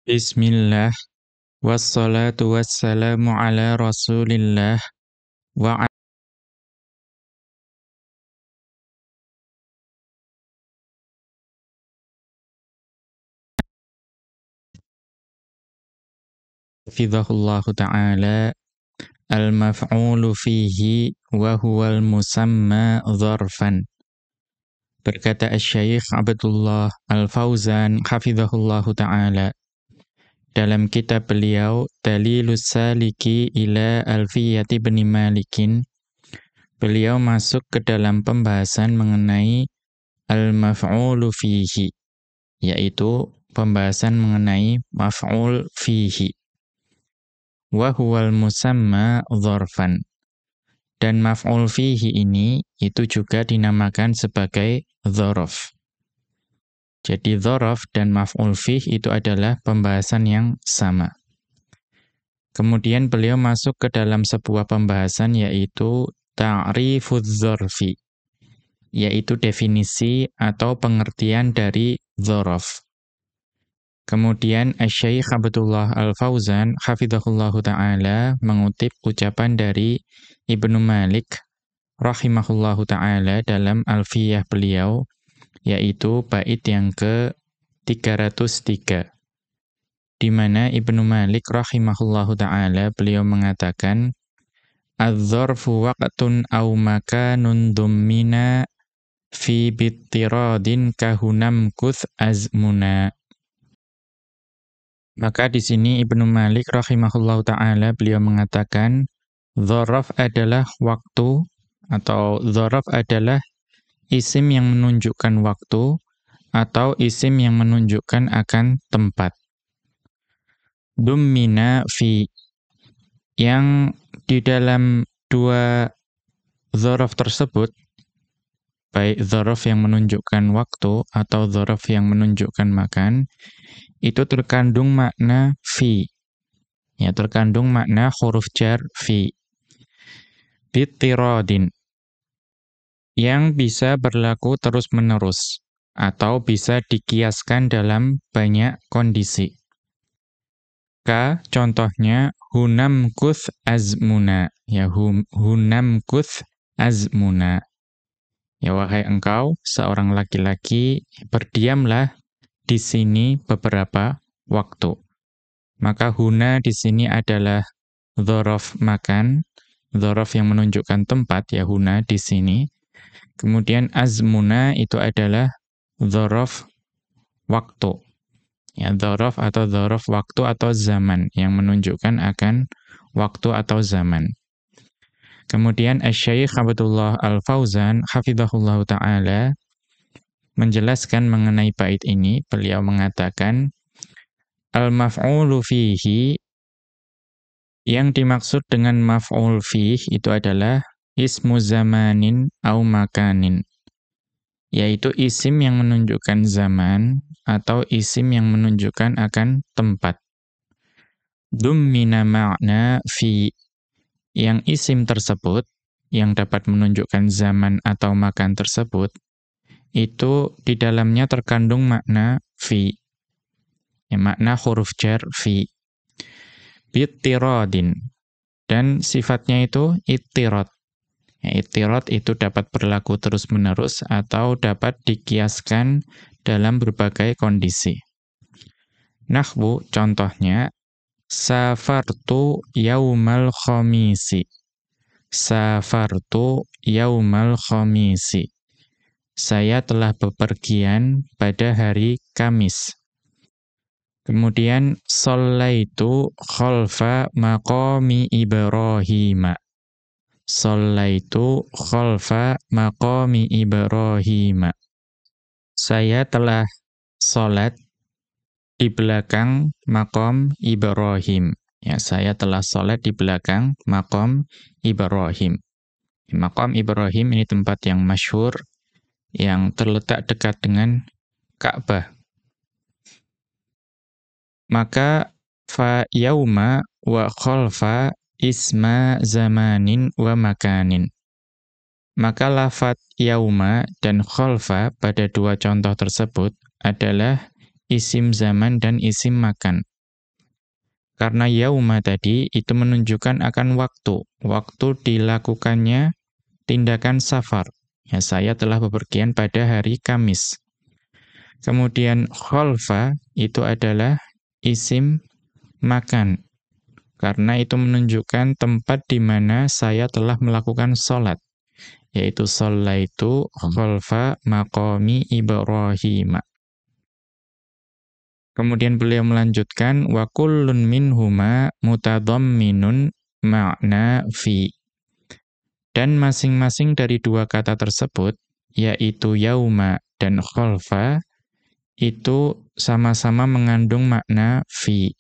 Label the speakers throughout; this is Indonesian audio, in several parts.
Speaker 1: Bismillah, wassalatu wassalamu ala rasulillah, wa hafidhahullahu ta'ala, al-maf'ulu fihi wa huwal musamma dzarfan. Berkata Asy-Syaikh Abdullah Al-Fauzan hafidhahullahu ta'ala, dalam kitab beliau, Dalilus Saliki ila Alfiyati bin Malikin, beliau masuk ke dalam pembahasan mengenai al-maf'ulu fihi, yaitu pembahasan mengenai maf'ul fihi. Wa huwal musamma dzarfan. Dan maf'ul fihi ini itu juga dinamakan sebagai dzaraf. Jadi dzaraf dan maf'ul fihi itu adalah pembahasan yang sama. Kemudian beliau masuk ke dalam sebuah pembahasan yaitu ta'rifudz dzarfi, yaitu definisi atau pengertian dari dzaraf. Kemudian Asy-Syaikh Abdullah Al-Fauzan hafizahullahu ta'ala mengutip ucapan dari Ibnu Malik rahimahullahu ta'ala dalam Alfiyah beliau, yaitu bait yang ke-303, di mana Ibnu Malik rahimahullahu ta'ala beliau mengatakan, adz-dzarfu waqtun aw makanun dummina fi bittiradin kahunam kuth azmuna. Maka di sini Ibnu Malik rahimahullahu ta'ala beliau mengatakan, dzaraf adalah waktu, atau dzaraf adalah isim yang menunjukkan waktu, atau isim yang menunjukkan akan tempat. Dummina fi, yang di dalam dua dzaraf tersebut, baik dzaraf yang menunjukkan waktu atau dzaraf yang menunjukkan makan, itu terkandung makna fi. Ya, terkandung makna huruf jar fi. Bittiradin, yang bisa berlaku terus-menerus atau bisa dikiaskan dalam banyak kondisi. Contohnya hunamkuth azmuna. Ya, hunamkuth azmuna. Ya, wahai engkau seorang laki-laki, berdiamlah di sini beberapa waktu. Maka huna di sini adalah dzaraf makan, dzaraf yang menunjukkan tempat, ya huna di sini. Kemudian azmuna itu adalah dzaraf waktu. Ya, dzaraf atau dzaraf waktu atau zaman yang menunjukkan akan waktu atau zaman. Kemudian Asy-Syaikh Abdullah Al-Fauzan hafizahullahu ta'ala menjelaskan mengenai bait ini, beliau mengatakan, al-maf'ulu fihi, yang dimaksud dengan maf'ul fih itu adalah ismu zamanin au makanin, yaitu isim yang menunjukkan zaman atau isim yang menunjukkan akan tempat. Dummina ma'na fi, yang isim tersebut yang dapat menunjukkan zaman atau makan tersebut, itu di dalamnya terkandung makna fi, ya, makna huruf jar fi. Bittiradin, dan sifatnya itu ittirad. Ya, ittirad itu dapat berlaku terus-menerus atau dapat dikiaskan dalam berbagai kondisi. Nahwu, contohnya, safartu yaumal khamisi. Safartu yaumal khamisi. Saya telah bepergian pada hari Kamis. Kemudian shallaitu khalfa maqami Ibrahim. Shallaitu khalfa maqami Ibrahim. Saya telah salat di belakang maqam Ibrahim. Ya, saya telah salat di belakang maqam Ibrahim. Maqam Ibrahim ini tempat yang masyhur yang terletak dekat dengan Ka'bah. Maka fa yauma wa khalfa isma zamanin wa makanin. Maka lafat yauma dan khalfa pada dua contoh tersebut adalah isim zaman dan isim makan. Karena yauma tadi itu menunjukkan akan waktu. Waktu dilakukannya tindakan safar. Ya, saya telah bepergian pada hari Kamis. Kemudian khalfa itu adalah isim makan. Karena itu menunjukkan tempat di mana saya telah melakukan sholat. Yaitu shallaitu khalfa maqami Ibrahim. Kemudian beliau melanjutkan wa kullun minhuma mutadamminun ma'na fi. Dan masing-masing dari dua kata tersebut, yaitu yauma dan khalfa, itu sama-sama mengandung makna fi.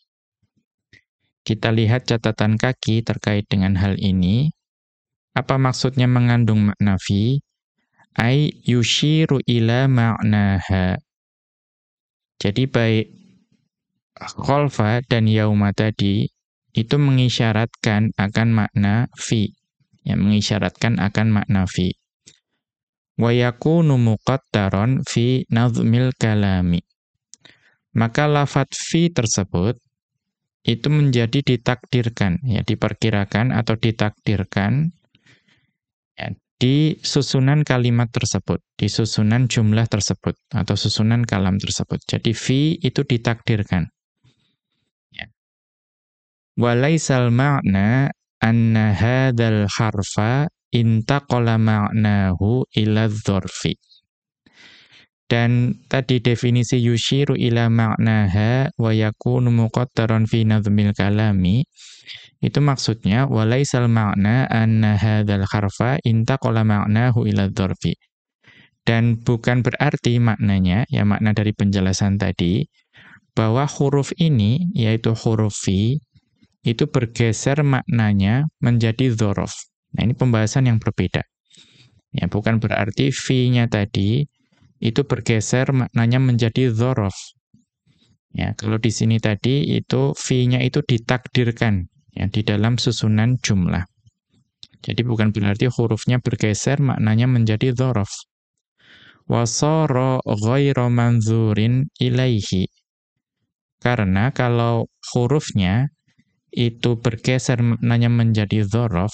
Speaker 1: Kita lihat catatan kaki terkait dengan hal ini. Apa maksudnya mengandung makna fi? Ai yushiru ila ma'naha. Jadi baik khalfa dan yauma tadi itu mengisyaratkan akan makna fi. Ya, mengisyaratkan akan makna fi. Wa yakunu muqattaron fi nazmil kalami. Maka lafadz fi tersebut itu menjadi ditakdirkan, ya diperkirakan atau ditakdirkan ya, di susunan kalimat tersebut, di susunan jumlah tersebut atau susunan kalam tersebut. Jadi fi itu ditakdirkan. Ya. Walaisal ma'na anna hadzal harfa intaqala ma'nahu ila dzarfi. Dan tadi definisi yushiru ila ma'naha wa yakunu muqattaran fi nazmil kalami itu maksudnya walaisal ma'na anna hadzal harfa intaqala ma'nahu ila dzarfi. Dan bukan berarti maknanya, ya makna dari penjelasan tadi, bahwa huruf ini, yaitu huruf fi, itu bergeser maknanya menjadi dzaraf. Nah, ini pembahasan yang berbeda. Ya, bukan berarti fi-nya tadi itu bergeser maknanya menjadi dzaraf. Ya, kalau di sini tadi itu fi-nya itu ditakdirkan ya di dalam susunan jumlah. Jadi bukan berarti hurufnya bergeser maknanya menjadi dzaraf. Wa sara ghairu manzurin ilaihi. Karena kalau hurufnya itu bergeser maknanya menjadi dzaraf,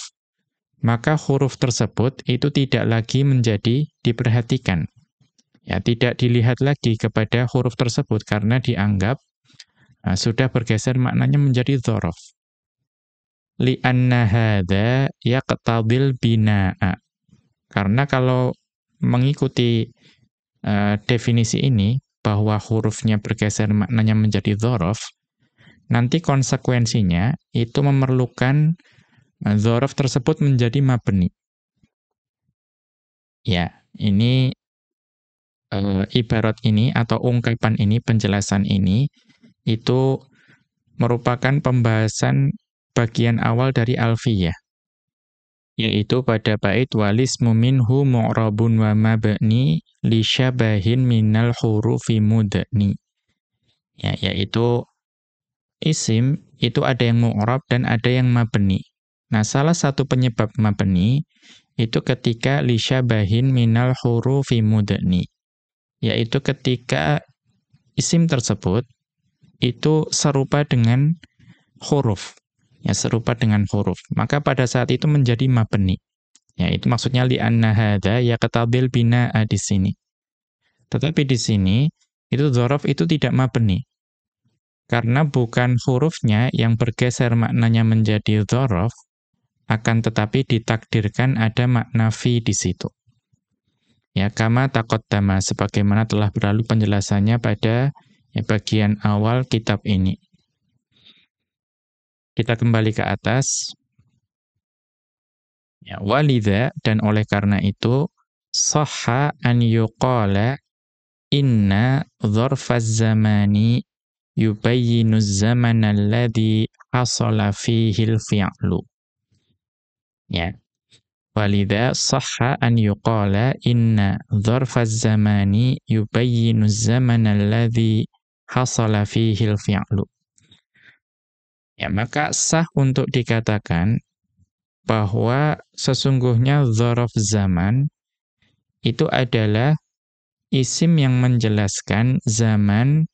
Speaker 1: maka huruf tersebut itu tidak lagi menjadi diperhatikan. Ya, tidak dilihat lagi kepada huruf tersebut karena dianggap sudah bergeser maknanya menjadi dzaraf. Li'anna hadza yaqtadil binaa. Karena kalau mengikuti definisi ini, bahwa hurufnya bergeser maknanya menjadi dzaraf, nanti konsekuensinya itu memerlukan dzaraf tersebut menjadi mabni. Ya, ini ibarat ini atau ungkapan ini, penjelasan ini, itu merupakan pembahasan bagian awal dari Alfiyah. Yaitu pada bait walismu minhu mu'rabun wa mabni li syabahin minal hurufi mudni. Ya, yaitu isim itu ada yang mu'rab dan ada yang mabni. Nah, salah satu penyebab mabni itu ketika li syabahin minal hurufi mudni. Yaitu ketika isim tersebut itu serupa dengan huruf. Ya, serupa dengan huruf. Maka pada saat itu menjadi mabni. Ya, itu maksudnya li'anna hadza yaqtadil binaa di sini. Tetapi di sini itu dzaraf itu tidak mabni. Karena bukan hurufnya yang bergeser maknanya menjadi dzaraf, akan tetapi ditakdirkan ada makna fi di situ. Ya, kama taqaddama, sebagaimana telah berlalu penjelasannya pada bagian awal kitab ini. Kita kembali ke atas. Ya, walidha, dan oleh karena itu, sahha an yuqala inna dzarfaz zamani yubayyinu zamana alladhi hasala fihi al-fi'lu. Ya. Walidha sahha an yuqala inna dzarfaz zamani yubayyinu zamana alladhi hasala fihi al-fi'lu. Ya, maka sah untuk dikatakan bahwa sesungguhnya dzaraf zaman itu adalah isim yang menjelaskan zaman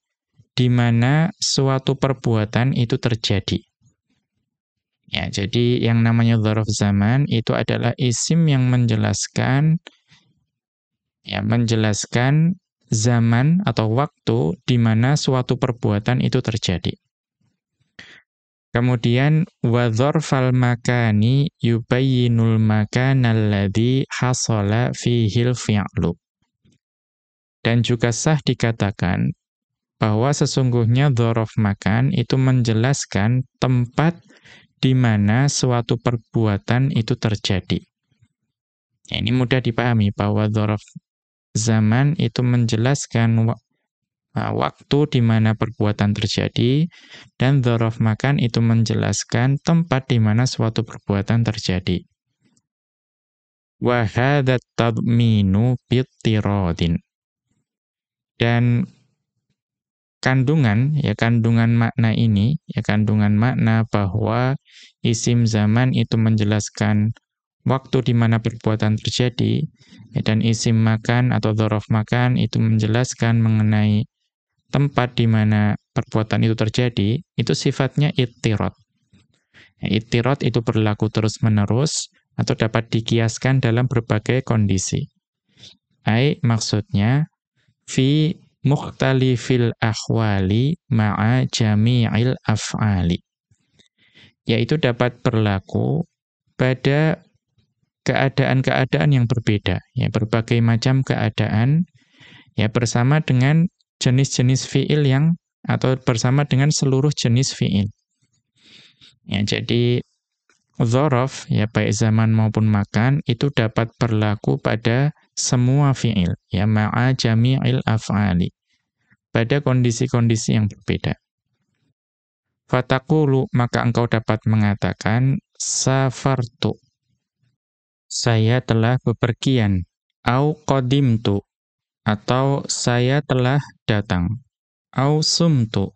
Speaker 1: di mana suatu perbuatan itu terjadi. Ya, jadi yang namanya dzaraf zaman itu adalah isim yang menjelaskan zaman atau waktu di mana suatu perbuatan itu terjadi. Kemudian wa dzarfal makani yubayyinul makana alladzi hasala fihil fi'lu. Dan juga sah dikatakan bahwa sesungguhnya dzaraf makan itu menjelaskan tempat di mana suatu perbuatan itu terjadi. Ya, ini mudah dipahami bahwa dzaraf zaman itu menjelaskan waktu di mana perbuatan terjadi, dan dzaraf makan itu menjelaskan tempat di mana suatu perbuatan terjadi. Wa hadzat tadminu bittiradin. Dan kandungan makna ini, kandungan makna bahwa isim zaman itu menjelaskan waktu di mana perbuatan terjadi, dan isim makan atau dzaraf makan itu menjelaskan mengenai tempat di mana perbuatan itu terjadi, itu sifatnya ittirad. Ittirad itu berlaku terus-menerus atau dapat dikiaskan dalam berbagai kondisi. Maksudnya fi mukhtalifil ahwali ma'a jami'il af'ali. Yaitu dapat berlaku pada keadaan-keadaan yang berbeda, berbagai macam keadaan, bersama dengan jenis-jenis fi'il atau bersama dengan seluruh jenis fi'il. Jadi dzaraf, baik zaman maupun makan, itu dapat berlaku pada semua fi'il, ma'a jami'il af'ali, pada kondisi-kondisi yang berbeda. Fataqulu, maka engkau dapat mengatakan, safartu, saya telah bepergian, au qadimtu, atau saya telah datang, au sumtu,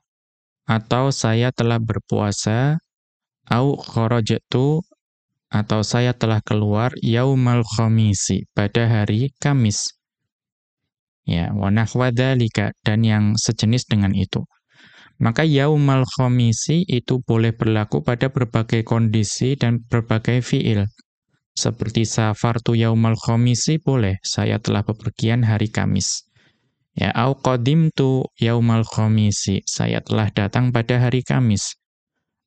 Speaker 1: atau saya telah berpuasa, au kharajtu, atau saya telah keluar, yaumal khamisi, pada hari Kamis. Wa nahwa dzalika, dan yang sejenis dengan itu. Maka yaumal khamisi itu boleh berlaku pada berbagai kondisi dan berbagai fi'il. Seperti safartu yaumal khamisi boleh, saya telah bepergian hari Kamis. Au qadimtu yaumal khamisi, saya telah datang pada hari Kamis.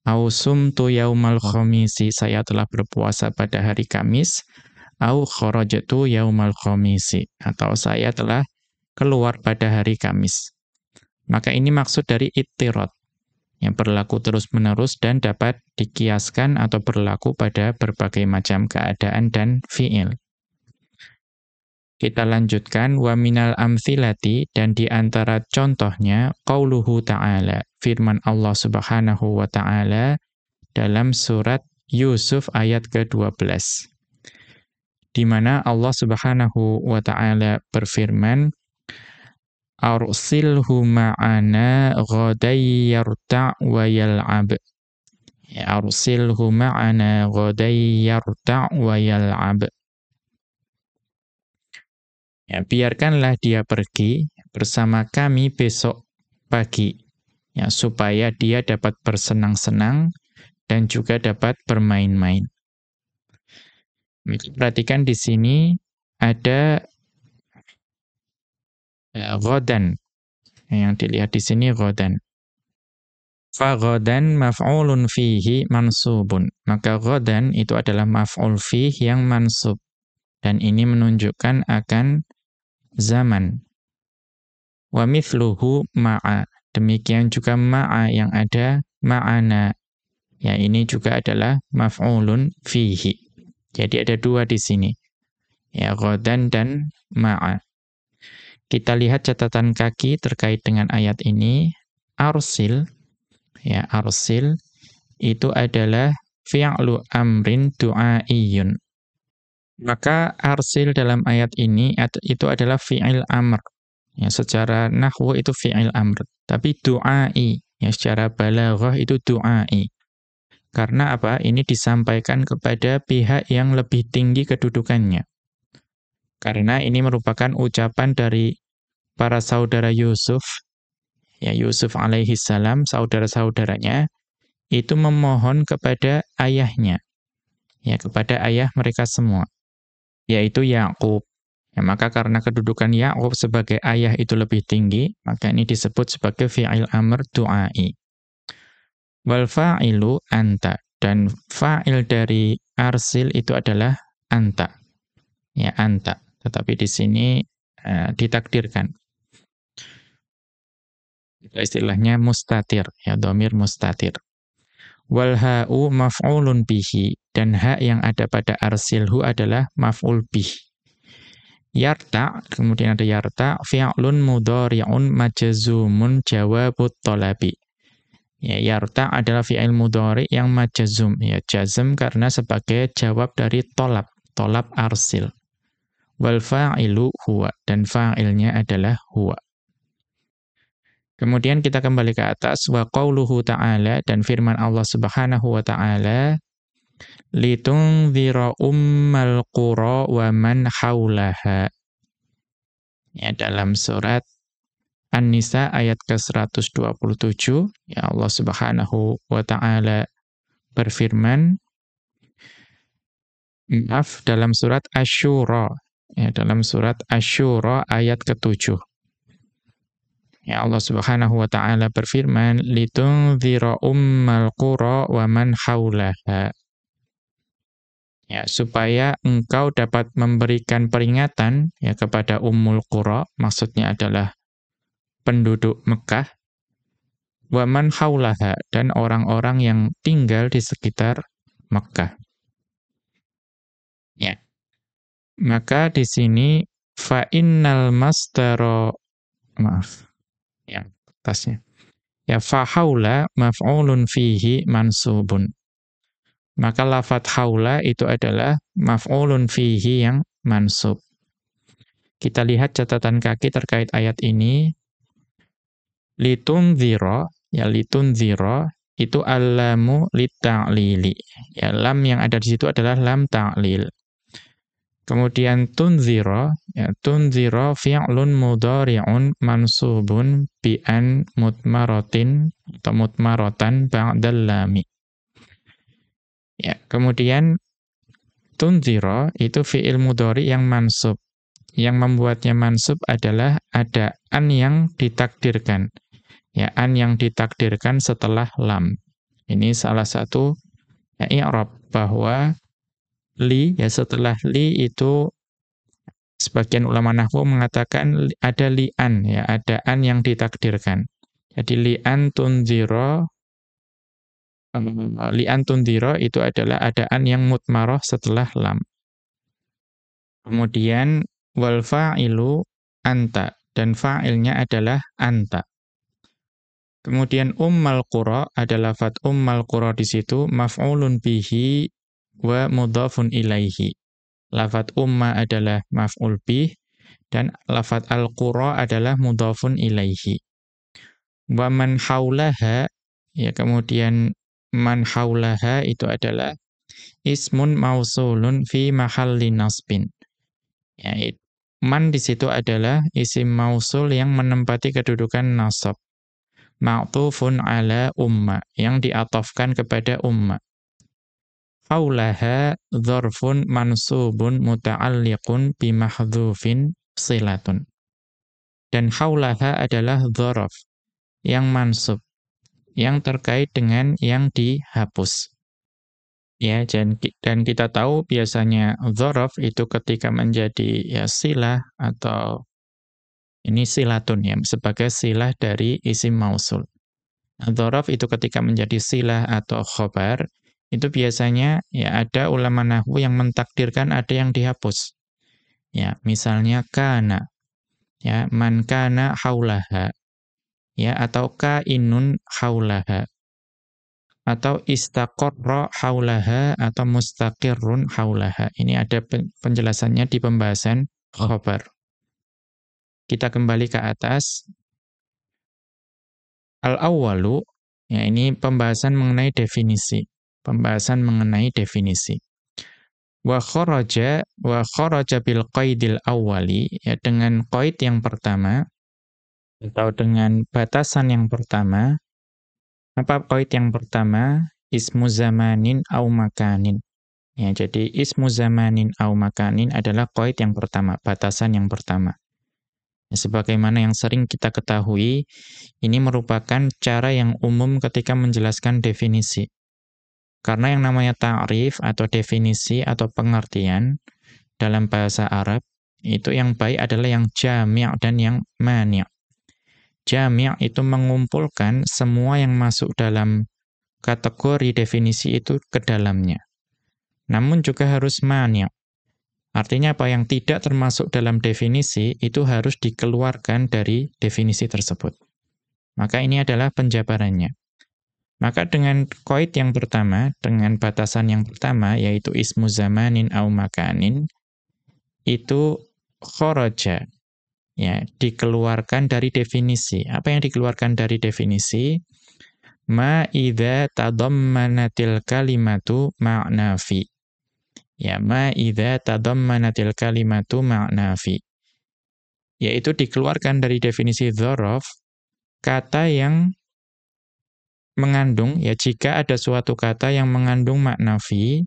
Speaker 1: Au sumtu yaumal khamisi, saya telah berpuasa pada hari Kamis. Au kharajtu yaumal khamisi, atau saya telah keluar pada hari Kamis. Maka ini maksud dari ittirad, yang berlaku terus-menerus dan dapat dikiaskan atau berlaku pada berbagai macam keadaan dan fi'il. Kita lanjutkan, wa minal amthilati, dan di antara contohnya, qauluhu ta'ala, firman Allah Subhanahu wa ta'ala dalam surat Yusuf ayat ke-12. Di mana Allah Subhanahu wa ta'ala berfirman, arsilhu ma'ana ghaday yarta' wa yal'ab. Arsilhu ma'ana ghaday yarta' wa yal'ab. Biarkanlah dia pergi bersama kami besok pagi, supaya dia dapat bersenang-senang dan juga dapat bermain-main. Perhatikan di sini ada ghadan. Yang dilihat di sini ghadan. Fa ghadan maf'ulun fihi mansubun. Maka ghadan itu adalah maf'ul fihi yang mansub. Dan ini menunjukkan akan zaman. Wa mithluhu ma'a. Demikian juga ma'a yang ada ma'ana. Ini juga adalah maf'ulun fihi. Jadi ada dua di sini. Ghadan dan ma'a. Kita lihat catatan kaki terkait dengan ayat ini. Arsil, arsil itu adalah fi'lu amrin du'aiyun. Maka arsil dalam ayat ini itu adalah fi'il amr. Secara nahwu itu fi'il amr. Tapi du'ai, secara balaghah itu du'ai. Karena apa? Ini disampaikan kepada pihak yang lebih tinggi kedudukannya. Karena ini merupakan ucapan dari para saudara Yusuf, ya Yusuf alaihi salam, saudara-saudaranya, itu memohon kepada ayahnya, ya kepada ayah mereka semua, yaitu Yakub. Ya, maka karena kedudukan Yakub sebagai ayah itu lebih tinggi, maka ini disebut sebagai fi'il amr du'ai. Wal fa'ilu anta, dan fa'il dari arsil itu adalah anta. Ya, anta. Tetapi di sini ditakdirkan. Istilahnya mustatir, ya dhamir mustatir. Wal ha'u maf'ulun bihi, dan ha yang ada pada arsilhu adalah maf'ul bih. Yarta, kemudian ada yarta, fi'lun mudhari'un majzumun jawabut thalabi. Ya, yarta adalah fi'il mudhari yang majzum, ya jazm karena sebagai jawab dari tolab, tolab arsil. Wal fa'ilu huwa, dan fa'ilnya adalah huwa. Kemudian kita kembali ke atas, wa qauluhu ta'ala, dan firman Allah Subhanahu wa ta'ala, litunzira ummal qura wa man haulaha. Ya, dalam surat An-Nisa ayat ke-127, ya Allah Subhanahu wa ta'ala berfirman, dalam surat Asy-Syura, ya dalam surat Asy-Syura ayat ke-7. Ya Allah Subhanahu wa ta'ala berfirman, litunzira ummal qura wa man haulaha. Ya, supaya engkau dapat memberikan peringatan ya kepada Ummul Qura, maksudnya adalah penduduk Mekah, wa man haulaha, dan orang-orang yang tinggal di sekitar Mekah. Ya. Maka di sini fa innal masdara, maaf. Yang atasnya. Ya fa haula maf'ulun fihi mansubun. Maka lafadz haula itu adalah maf'ulun fihi yang mansub. Kita lihat catatan kaki terkait ayat ini. Litunzira, ya litunzira, itu al-lamu lit-ta'lili. Ya, lam yang ada di situ adalah lam ta'lil. Kemudian tunzira, ya tunzira fi'lun mudhari'un mansubun bi an mutmaratin atau mutmaratan ba'dal lami. Ya, kemudian tunzira itu fi'il mudhari yang mansub. Yang membuatnya mansub adalah ada an yang ditakdirkan. Ya, an yang ditakdirkan setelah lam. Ini salah satu ya, i'rab bahwa li, ya setelah li itu sebagian ulama nahwu mengatakan ada li'an, ya ada an yang ditakdirkan. Jadi li'an tunzira, li'an tunzira itu adalah ada an yang mutmarah setelah lam. Kemudian wal fa'ilu anta, dan fa'ilnya adalah anta. Kemudian ummal qura, ada lafadz ummal qura di situ maf'ulun bihi wa mudhafun ilaihi. Lafadz umma adalah maf'ul bih dan lafadz al-qura adalah mudhafun ilaihi. Wa man haulaha, ya kemudian man haulaha itu adalah ismun mausulun fi mahalli nasbin. Ya, man di situ adalah isim mausul yang menempati kedudukan nasab. Ma'tufun ala umma, yang diatofkan kepada umma. Haulaha dzarfun mansubun muta'alliqun bimahdhufin silatun. Dan haulaha adalah dzaraf yang mansub, yang terkait dengan yang dihapus. Ya, dan kita tahu biasanya dzaraf itu ketika menjadi ya silah atau ini silatun ya, sebagai silah dari isim mausul. Dzaraf itu ketika menjadi silah atau khobar, itu biasanya ya ada ulama nahwu yang mentakdirkan ada yang dihapus. Ya, misalnya kana, ya man kana haulaha, ya atau kainun haulaha, atau istaqarra haulaha atau mustaqirrun haulaha. Ini ada penjelasannya di pembahasan khobar. Kita kembali ke atas. Al-awwalu, ya ini pembahasan mengenai definisi. Pembahasan mengenai definisi. Wa kharaja bil qaidil awwali, ya dengan qaid yang pertama, Atau dengan batasan yang pertama, apa qaid yang pertama? Ismu zamanin au makanin. Ya, jadi ismu zamanin au makanin adalah qaid yang pertama, batasan yang pertama. Ya, sebagaimana yang sering kita ketahui, ini merupakan cara yang umum ketika menjelaskan definisi. Karena yang namanya ta'rif atau definisi atau pengertian dalam bahasa Arab, itu yang baik adalah yang jami' dan yang mani'. Jami' itu mengumpulkan semua yang masuk dalam kategori definisi itu ke dalamnya. Namun juga harus mani'. Artinya apa? Yang tidak termasuk dalam definisi itu harus dikeluarkan dari definisi tersebut. Maka ini adalah penjabarannya. Maka dengan qaid yang pertama, dengan batasan yang pertama, yaitu ismu zamanin au makanin, itu kharaja, ya, dikeluarkan dari definisi. Apa yang dikeluarkan dari definisi? Ma idza tadammanatil kalimatu ma'na fi. Ya, ma idza tadammanatil kalimatu ma'na fi. Yaitu dikeluarkan dari definisi dzaraf kata yang mengandung, ya, jika ada suatu kata yang mengandung makna fi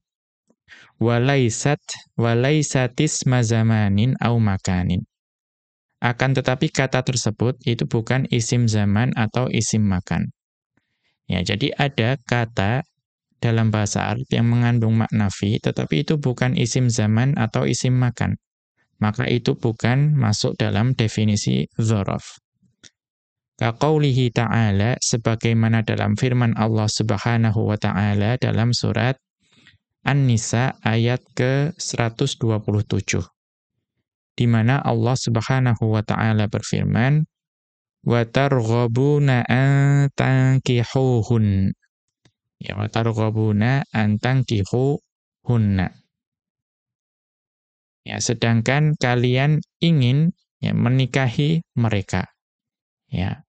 Speaker 1: walaisatis mazamanin au makanin. Akan tetapi kata tersebut itu bukan isim zaman atau isim makan. Ya, jadi ada kata dalam bahasa Arab yang mengandung makna fi, tetapi itu bukan isim zaman atau isim makan. Maka itu bukan masuk dalam definisi dzaraf. Kaqaulihi ta'ala, sebagaimana dalam firman Allah Subhanahu wa ta'ala dalam surat An-Nisa ayat ke-127. Di mana Allah Subhanahu wa ta'ala berfirman, wa targhabuna an tankihuhun. Ya, wa targhabuna an tankihuhunna. Ya, sedangkan kalian ingin, ya, menikahi mereka. Ya.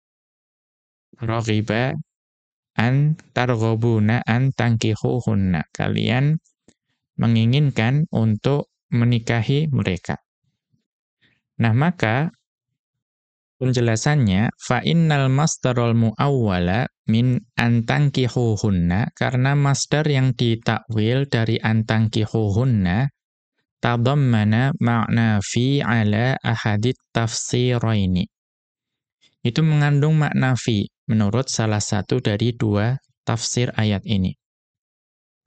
Speaker 1: Raghiba an targhabuna an tankihuhunna. Kalian menginginkan untuk menikahi mereka. Nah, maka penjelasannya fa innal masdarul muawwala min an tankihuhunna, karena masdar yang ditakwil dari an tankihuhunna tadammana ma'na fi ala ahadit tafsiraini. Itu mengandung makna fi menurut salah satu dari dua tafsir ayat ini.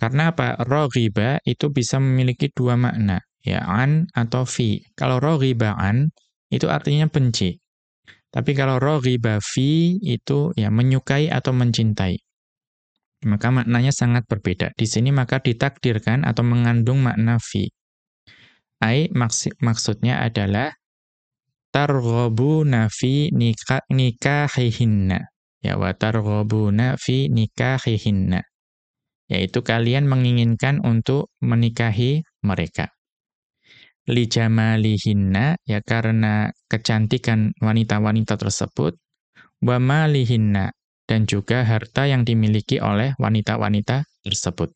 Speaker 1: Karena apa? Raghiba itu bisa memiliki dua makna, ya, an atau fi. Kalau raghiba an itu artinya benci. Tapi kalau raghiba fi itu ya menyukai atau mencintai. Maka maknanya sangat berbeda. Di sini maka ditakdirkan atau mengandung makna fi. Maksudnya adalah targhabuna fi nikahihinna. Ya, wa targhabuna fi nikahihinna. Yaitu kalian menginginkan untuk menikahi mereka. Li jamalihinna, ya, karena kecantikan wanita-wanita tersebut, wa malihinna, dan juga harta yang dimiliki oleh wanita-wanita tersebut.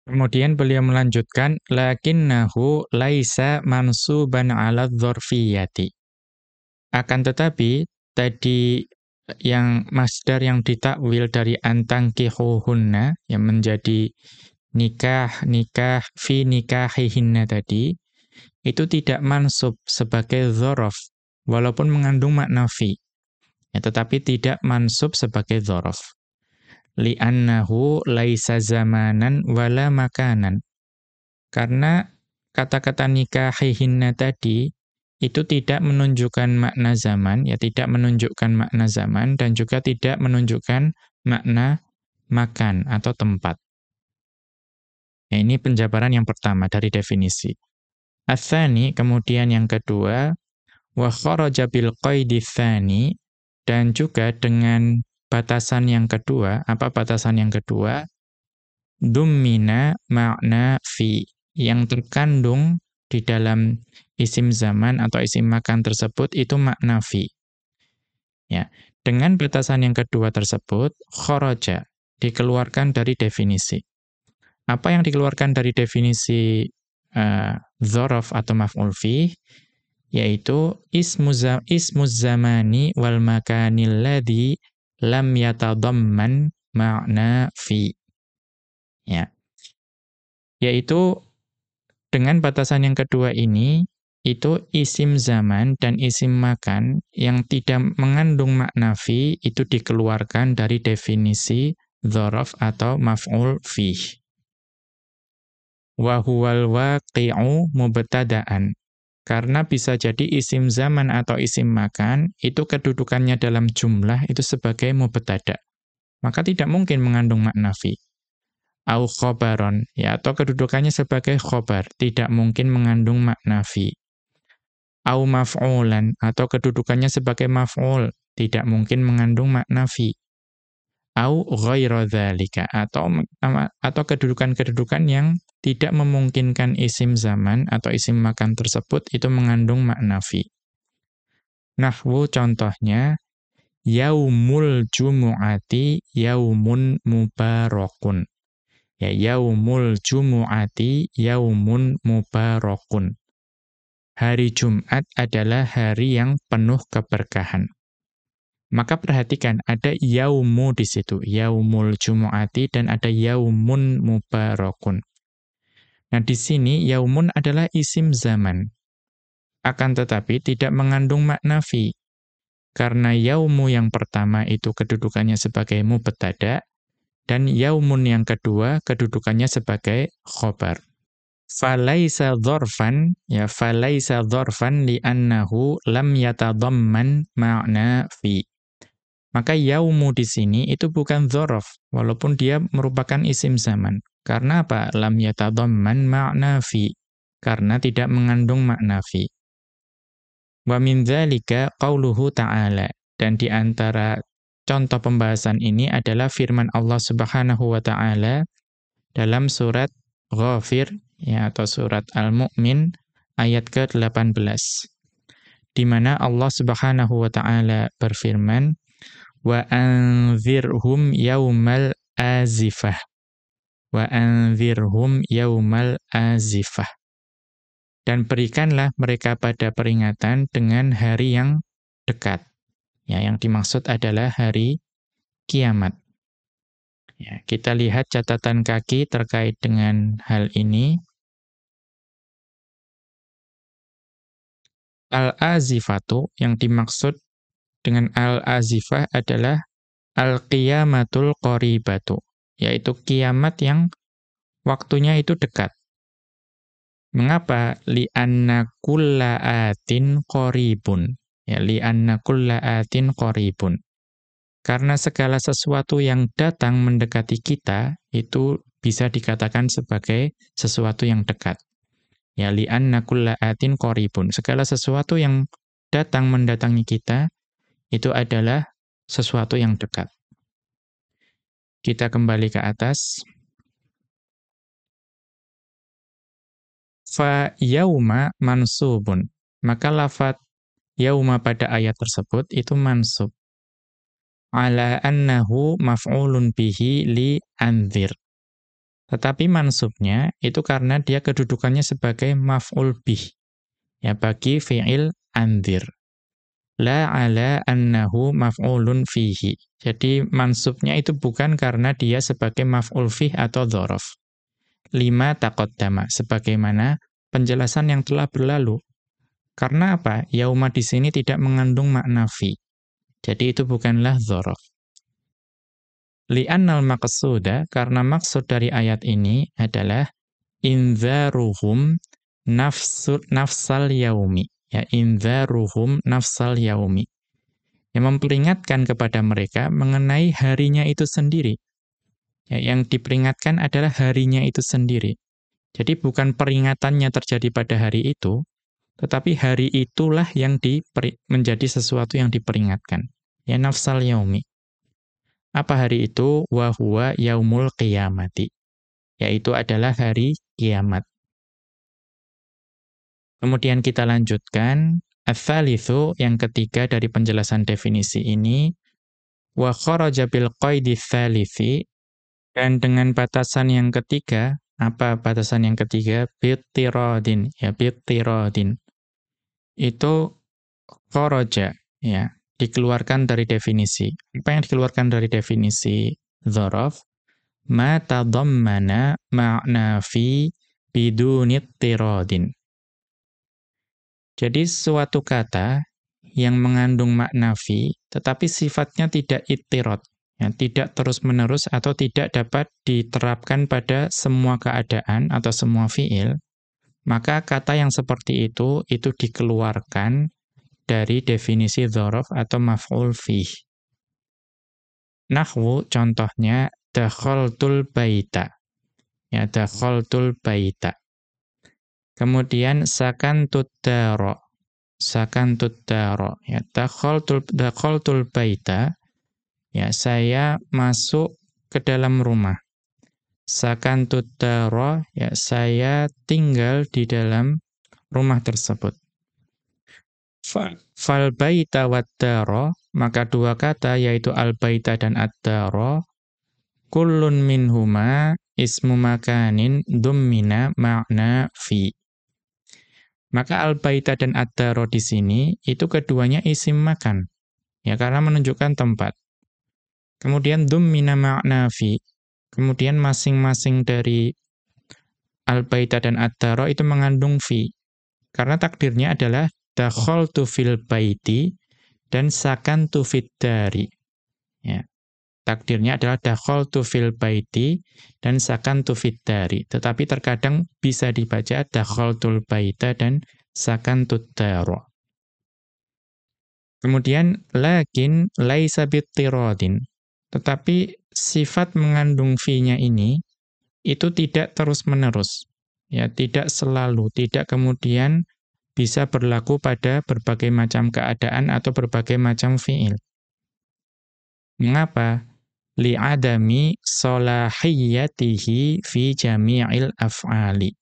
Speaker 1: Kemudian beliau melanjutkan, lakinnahu laisa mansuban 'ala dzarfiyyati. Akan tetapi tadi yang masdar yang ditakwil dari antangkihuhunna yang menjadi nikah fi nikahihinna tadi itu tidak mansub sebagai dzaraf walaupun mengandung makna fi, ya, tetapi tidak mansub sebagai dzaraf li'annahu laisa zamanan wala makanan, karena kata-kata nikahihinna tadi itu tidak menunjukkan makna zaman, ya, tidak menunjukkan makna zaman dan juga tidak menunjukkan makna makan atau tempat. Ya, ini penjabaran yang pertama dari definisi. Ats-tsani, kemudian yang kedua, wa kharaja bil qaidi tsani, dan juga dengan batasan yang kedua. Apa batasan yang kedua? Dummina makna fi, yang terkandung di dalam isim zaman atau isim makan tersebut itu makna fi. Ya, dengan batasan yang kedua tersebut, kharaja, dikeluarkan dari definisi. Apa yang dikeluarkan dari definisi dzaraf atau maf'ul fi? yaitu ismuz zamani wal makanil ladzi lam yatadamman ma'na fi. Ya. Yaitu dengan batasan yang kedua ini, itu isim zaman dan isim makan yang tidak mengandung makna fi itu dikeluarkan dari definisi dzaraf atau maf'ul fih. Wa huwal waqi'u mubtada'an. Karena bisa jadi isim zaman atau isim makan itu kedudukannya dalam jumlah itu sebagai mubtada'. Maka tidak mungkin mengandung makna fi. Au khobaron, ya, atau kedudukannya sebagai khobar, tidak mungkin mengandung makna fi. Au maf'ulan, atau kedudukannya sebagai maf'ul, tidak mungkin mengandung makna fi. Au ghaira dzalika, atau kedudukan-kedudukan yang tidak memungkinkan isim zaman atau isim makan tersebut itu mengandung makna fi. Nahwu contohnya, yaumul jumu'ati yaumun mubarakun. Ya, yaumul jumu'ati yaumun mubarakun. Hari Jumat adalah hari yang penuh keberkahan. Maka perhatikan, ada yaumu di situ, yaumul jumu'ati, dan ada yaumun mubarakun. Nah, di sini yaumun adalah isim zaman. Akan tetapi tidak mengandung makna fi. Karena yaumu yang pertama itu kedudukannya sebagai mubtada, dan yaumun yang kedua kedudukannya sebagai khobar. Falaisa dzarfan, ya, falaisa dzarfan li'annahu lam yatadamman ma'na fi. Maka yaumu di sini itu bukan dzaraf, walaupun dia merupakan isim zaman. Karena apa? Lam yatadamman ma'na fi. Karena tidak mengandung makna fi. Wa min dzalika qauluhu ta'ala. Dan di antara contoh pembahasan ini adalah firman Allah Subhanahu wa taala dalam surat Ghafir, ya, atau surat Al-Mu'min ayat ke-18. Di mana Allah Subhanahu wa taala berfirman, "Wa anzirhum yaumal azifah." Wa anzirhum yaumal azifah. Dan berikanlah mereka pada peringatan dengan hari yang dekat. Ya, yang dimaksud adalah hari kiamat. Ya, kita lihat catatan kaki terkait dengan hal ini. Al-azifatu, yang dimaksud dengan al-azifah adalah al-qiyamatul qaribatu, yaitu kiamat yang waktunya itu dekat. Mengapa? Li'anna kulla atin qaribun. Ya, li'anna kulla atin qaribun. Karena segala sesuatu yang datang mendekati kita, itu bisa dikatakan sebagai sesuatu yang dekat. Ya, li'anna kulla atin qaribun. Segala sesuatu yang datang mendatangi kita, itu adalah sesuatu yang dekat. Kita kembali ke atas. Fa yauma mansubun. Maka lafadz yauma pada ayat tersebut itu mansub. Ala annahu maf'ulun bihi li anzir. Tetapi mansubnya itu karena dia kedudukannya sebagai maf'ul bih. Ya, bagi fi'il anzir. La ala annahu maf'ulun fihi. Jadi mansubnya itu bukan karena dia sebagai maf'ul fih atau dzaraf. Lima taqaddama, sebagaimana penjelasan yang telah berlalu. Karena apa? Yauma di sini tidak mengandung makna fi. Jadi itu bukanlah dzaraf. Li'annal maqsuda, karena maksud dari ayat ini adalah inzaruhum nafsal yaumi. Ya, inzaruhum nafsal yaumi. Yang memperingatkan kepada mereka mengenai harinya itu sendiri. Ya, yang diperingatkan adalah harinya itu sendiri. Jadi bukan peringatannya terjadi pada hari itu, tetapi hari itulah yang menjadi sesuatu yang diperingatkan. Ya, nafsal yaumi. Apa hari itu? Wa huwa yaumul qiyamati. Yaitu adalah hari kiamat. Kemudian kita lanjutkan. Ats-tsalitsu, yang ketiga dari penjelasan definisi ini, wa kharaja bil qaidi tsalitsi, dan dengan batasan yang ketiga. Apa batasan yang ketiga? Bittiradin, ya, bittiradin. itu kharaja, ya, dikeluarkan dari definisi. Apa yang dikeluarkan dari definisi dzaraf? Ma tadammana ma'na fi biduni ittiradin. Jadi suatu kata yang mengandung makna fi, tetapi sifatnya tidak ittirad, ya, tidak terus-menerus atau tidak dapat diterapkan pada semua keadaan atau semua fiil, maka kata yang seperti itu dikeluarkan dari definisi dzaraf atau maf'ul fih. Nahwu contohnya dakhaltul baita. Ya, dakhaltul baita. Kemudian sakantud dara. Sakantud dara. Ya, dakhaltul baita. Ya, saya masuk ke dalam rumah. Sakantud dara, ya, saya tinggal di dalam rumah tersebut. Fal baita wad dara, maka dua kata yaitu al baita dan ad dara, kullun minhuma ismu makanin dummina ma'na fi. Maka al baita dan ad dara di sini itu keduanya isim makan, ya, karena menunjukkan tempat. Kemudian dummina ma'na fi, kemudian masing-masing dari al baita dan ad dara itu mengandung fi. Karena takdirnya adalah dakhaltu fil baiti dan sakantu fid dari. Ya. Takdirnya adalah dakhaltu fil baiti dan sakantu fid dari. Tetapi terkadang bisa dibaca dakhaltul baita dan sakantud dara. Kemudian lakin laisa bittiradin. Tetapi sifat mengandung fi-nya ini itu tidak terus-menerus. Ya, tidak selalu, tidak kemudian bisa berlaku pada berbagai macam keadaan atau berbagai macam fi'il. Mengapa? Li'adami solahiyatihi fi jami'il af'ali.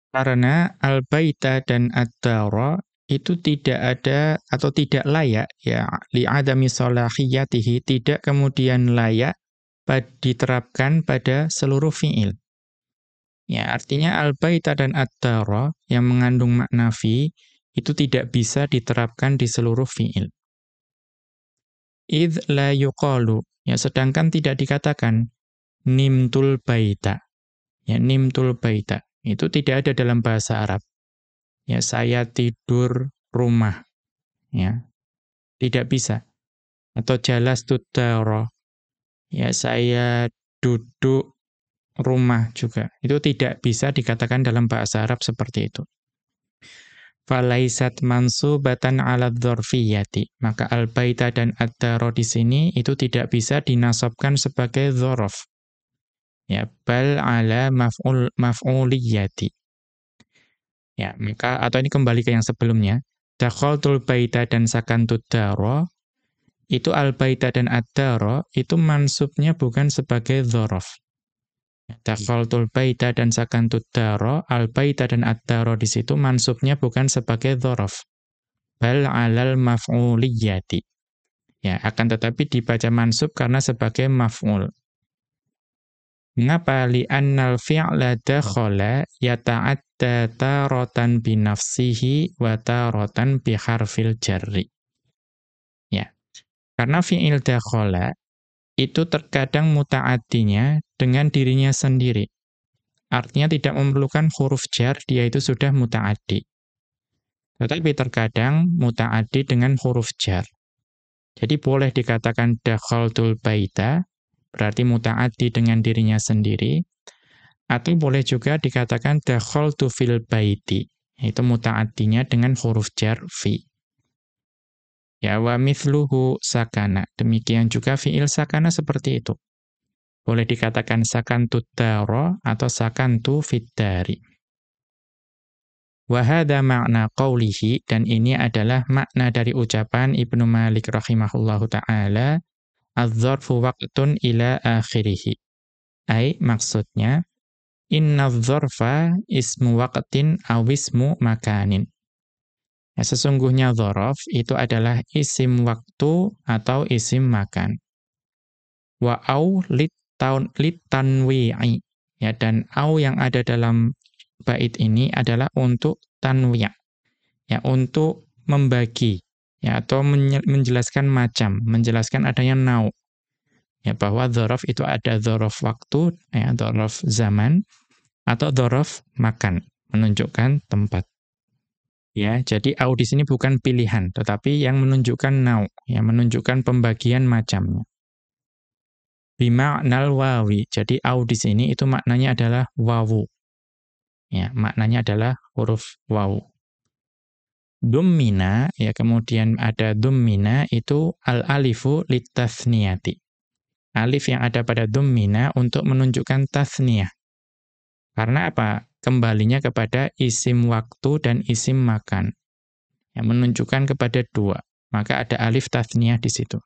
Speaker 1: Karena al-baita dan ad-dara itu tidak ada atau tidak layak, ya, li'adami solahiyatihi, tidak kemudian layak diterapkan pada seluruh fi'il. Ya, artinya al-baita dan ad-dara yang mengandung makna fi itu tidak bisa diterapkan di seluruh fi'il. Idz la yuqalu, ya, sedangkan tidak dikatakan nimtul baita. Ya, nimtul baita itu tidak ada dalam bahasa Arab. Ya, saya tidur rumah. Ya, tidak bisa. Atau jalastud dara. Ya, saya duduk rumah juga. Itu tidak bisa dikatakan dalam bahasa Arab seperti itu. Falaisat mansubatan 'ala dzarfiyyati. Maka al-baita dan ad-dara di sini itu tidak bisa dinasabkan sebagai dzaraf. Ya, bal 'ala maf'uliyyati. Ya, maka atau ini kembali ke yang sebelumnya. Dakhaltul baita dan sakantud dara, itu al-baita dan ad-dara itu mansubnya bukan sebagai dzaraf. Dakhaltul baita dan sakantud dara, al-baita dan ad-dara di situ mansubnya bukan sebagai dzaraf. Bal 'alal maf'uliyyati. Ya, akan tetapi dibaca mansub karena sebagai maf'ul. Mengapa? Li'annal fi'la dakhala yata'adda taratan binafsihi wa taratan biharfil jarri. Ya. Karena fi'il dakhala itu terkadang muta'addinya dengan dirinya sendiri. Artinya tidak memerlukan huruf jar, dia itu sudah muta'addi. Tetapi terkadang muta'addi dengan huruf jar. Jadi boleh dikatakan dakhaltul baita, berarti muta'addi dengan dirinya sendiri, atau boleh juga dikatakan dakhaltu fil baiti, itu muta'addinya dengan huruf jar fi. Ya, wa mithluhu sakana, demikian juga fi'il sakana seperti itu. Boleh dikatakan sakantud dara atau sakantu fid dari. Wa hadha ma'na qawlihi, dan ini adalah makna dari ucapan Ibnu Malik rahimahullahu ta'ala, adz-dzarfu waqtun ila akhirih. Ai maksudnya inna dzarfa ismu waqtin aw ismu makanin. Ya, sesungguhnya dzaraf itu adalah isim waktu atau isim makan. Wa au litanwi'i. Ya, dan au yang ada dalam bait ini adalah untuk tanwi'. ya untuk membagi ya atau menjelaskan macam, menjelaskan adanya nau. Ya bahwa dzaraf itu ada dzaraf waktu, ya dzaraf zaman atau dzaraf makan, menunjukkan tempat. Ya, jadi au di sini bukan pilihan, tetapi yang menunjukkan nau, yang menunjukkan pembagian macamnya. Bima'nal wawi. Jadi au di sini itu maknanya adalah wawu. Ya, maknanya adalah huruf wawu. Dummina, ya kemudian ada dummina itu al-alifu litathniyati. Alif yang ada pada dummina untuk menunjukkan tathniyah. Karena apa? Kembalinya kepada isim waktu dan isim makan. Yang menunjukkan kepada dua. Maka ada alif tathniyah di situ.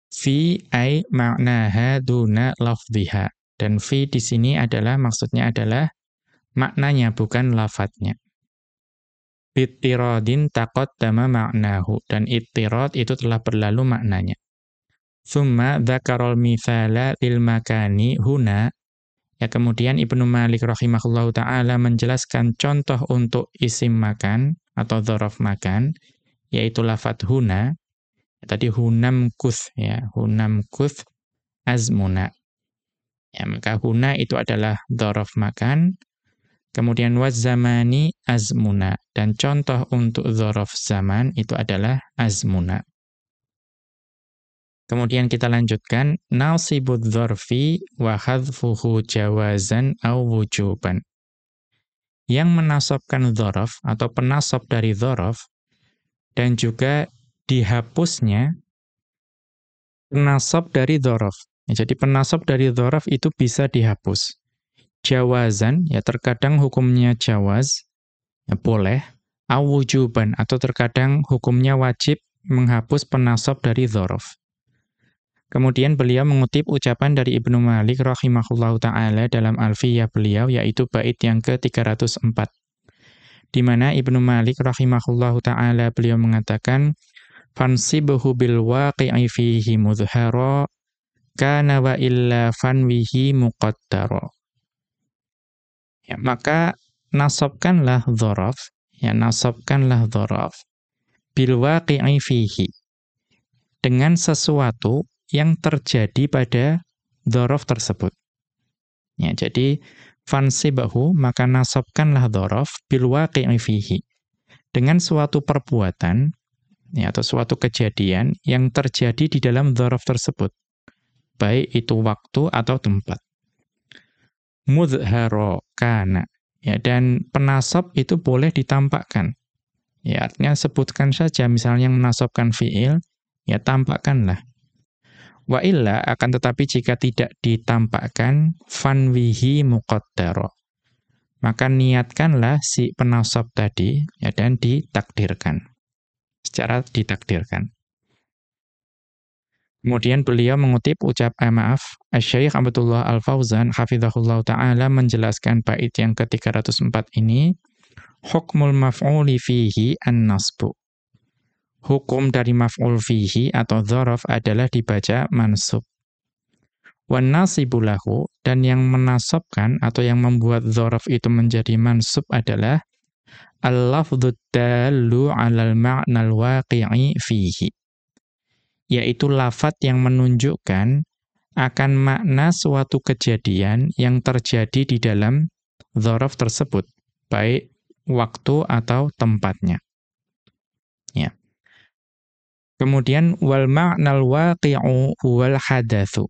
Speaker 1: Fi ay ma'naha duna lafdhiha. Dan fi di sini adalah maksudnya adalah maknanya bukan lafadznya. Ittiradin taqaddama ma'nahu. Dan ittirad itu telah berlalu maknanya. Tsumma dzakarul mithala lil makani huna. Ya kemudian Ibnu Malik rahimahullahu ta'ala menjelaskan contoh untuk isim makan atau dzaraf makan, yaitu lafadz huna. Tadi hunam kuth, ya, hunam kuth azmuna. Ya, maka huna itu adalah dzaraf makan, kemudian waz-zamani azmuna. Dan contoh untuk dzaraf zaman itu adalah azmuna. Kemudian kita lanjutkan nasibudz dzarfi wa hadzfuhu jawazan aw wujuban. Yang menasabkan dzaraf atau penasab dari dzaraf dan juga dihapusnya penasab dari dzaraf. Ya, jadi penasab dari dzaraf itu bisa dihapus. Jawazan ya terkadang hukumnya jawaz, ya boleh, aw wujuban atau terkadang hukumnya wajib menghapus penasab dari dzaraf. Kemudian beliau mengutip ucapan dari Ibnu Malik rahimahullahu ta'ala dalam Alfiyah beliau, yaitu bait yang ke-304. Di mana Ibnu Malik rahimahullahu ta'ala beliau mengatakan, fansibhu bil waqi'i fihi mudhara, kana wa illa fanwihi muqaddara. Ya, maka nasabkanlah dzaraf, ya nasabkanlah dzaraf, bil waqi'i fihi, dengan sesuatu yang terjadi pada dzaraf tersebut. Ya, jadi fansibahu maka nasabkanlah dzaraf bil waqi'i fihi, dengan suatu perbuatan ya atau suatu kejadian yang terjadi di dalam dzaraf tersebut, baik itu waktu atau tempat. Mudhara kana, ya, dan penasab itu boleh ditampakkan. Ya, artinya sebutkan saja misalnya yang menasabkan fiil, ya tampakkanlah. Wa illa akan tetapi jika tidak ditampakkan fanwihi muqaddara, maka niatkanlah si penasab tadi ya dan ditakdirkan. Secara ditakdirkan. Kemudian beliau mengutip Asy-Syaikh Abdullah Al-Fauzan hafizahullah taala menjelaskan bait yang ke-304 ini, hukmul maf'uli fihi an-nasbu. Hukum dari maf'ul fihi atau dzaraf adalah dibaca mansub. Wan nasibu lahu, dan yang menasabkan atau yang membuat dzaraf itu menjadi mansub adalah al-lafdzud dallu 'alal ma'nal waqi'i fihi, yaitu lafadz yang menunjukkan akan makna suatu kejadian yang terjadi di dalam dzaraf tersebut, baik waktu atau tempatnya. Ya. Kemudian wal ma'nal waqi'u huwal hadatsu.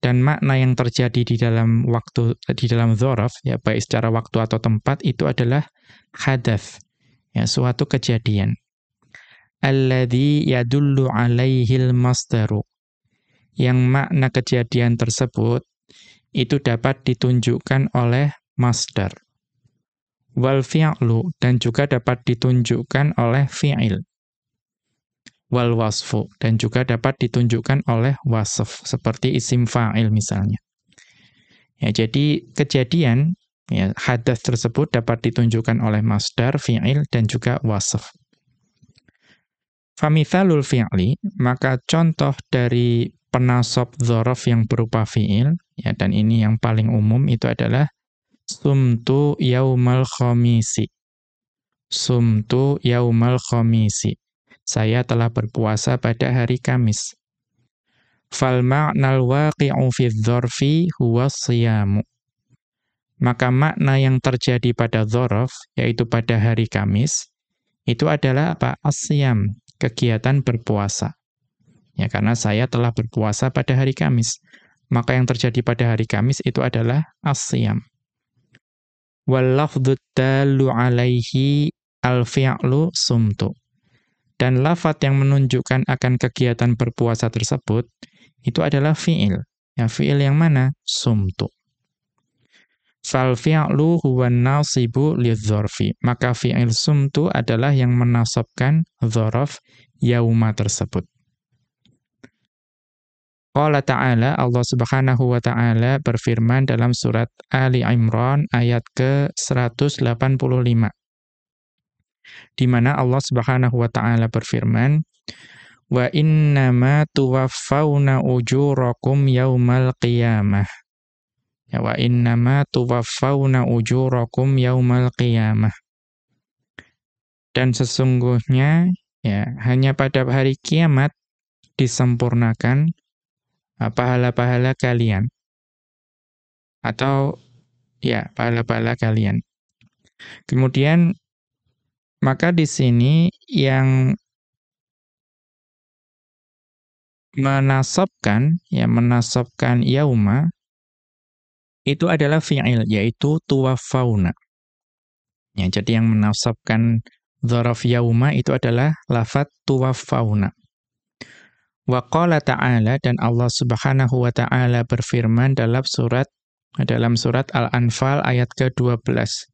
Speaker 1: Dan makna yang terjadi di dalam waktu, di dalam dzaraf ya baik secara waktu atau tempat itu adalah hadats, ya suatu kejadian. Alladzi yadullu 'alaihil masdaru. Yang makna kejadian tersebut itu dapat ditunjukkan oleh masdar. Wal fi'lu, dan juga dapat ditunjukkan oleh fi'il. Wal wasfu, dan juga dapat ditunjukkan oleh wasf, seperti isim fa'il misalnya. Ya, jadi kejadian ya hadats tersebut dapat ditunjukkan oleh masdar, fi'il, dan juga wasf. Famithalul fi'li, maka contoh dari penasab dzaraf yang berupa fi'il, ya, dan ini yang paling umum itu adalah sumtu yaumal khamisi. Sumtu yaumal khamisi. Saya telah berpuasa pada hari Kamis. Fal ma'nal waqi'u fi dzarfi huwa shiyamu. Maka makna yang terjadi pada dzaraf, yaitu pada hari Kamis, itu adalah apa? As-siyam, kegiatan berpuasa. Ya, karena saya telah berpuasa pada hari Kamis. Maka yang terjadi pada hari Kamis itu adalah as-siyam. Wal lafdhu dallu alaihi al-fi'lu sumtu. Dan lafadz yang menunjukkan akan kegiatan berpuasa tersebut itu adalah fi'il. Ya, fi'il yang mana? Sumtu. Fal fi'lu huwa nasibu lidzarfi. Maka fi'il sumtu adalah yang menasabkan dzaraf yauma tersebut. Qala ta'ala, Allah Subhanahu wa ta'ala berfirman dalam surat Ali Imran ayat ke-185. Di mana Allah Subhanahu wa ta'ala berfirman, "Wa innama tuwaffawna ujurakum yaumal qiyamah." Ya, wa innama tuwaffawna ujurakum yaumal qiyamah. Dan sesungguhnya ya hanya pada hari kiamat disempurnakan pahala-pahala kalian. Atau ya, pahala-pahala kalian. Kemudian maka di sini yang menasabkan yauma itu adalah fi'il, yaitu tuwaffawna. Ya, jadi yang menasabkan dzaraf yauma itu adalah lafadz tuwaffawna. Wa qala ta'ala, dan Allah Subhanahu wa ta'ala berfirman dalam surat Al-Anfal ayat ke-12.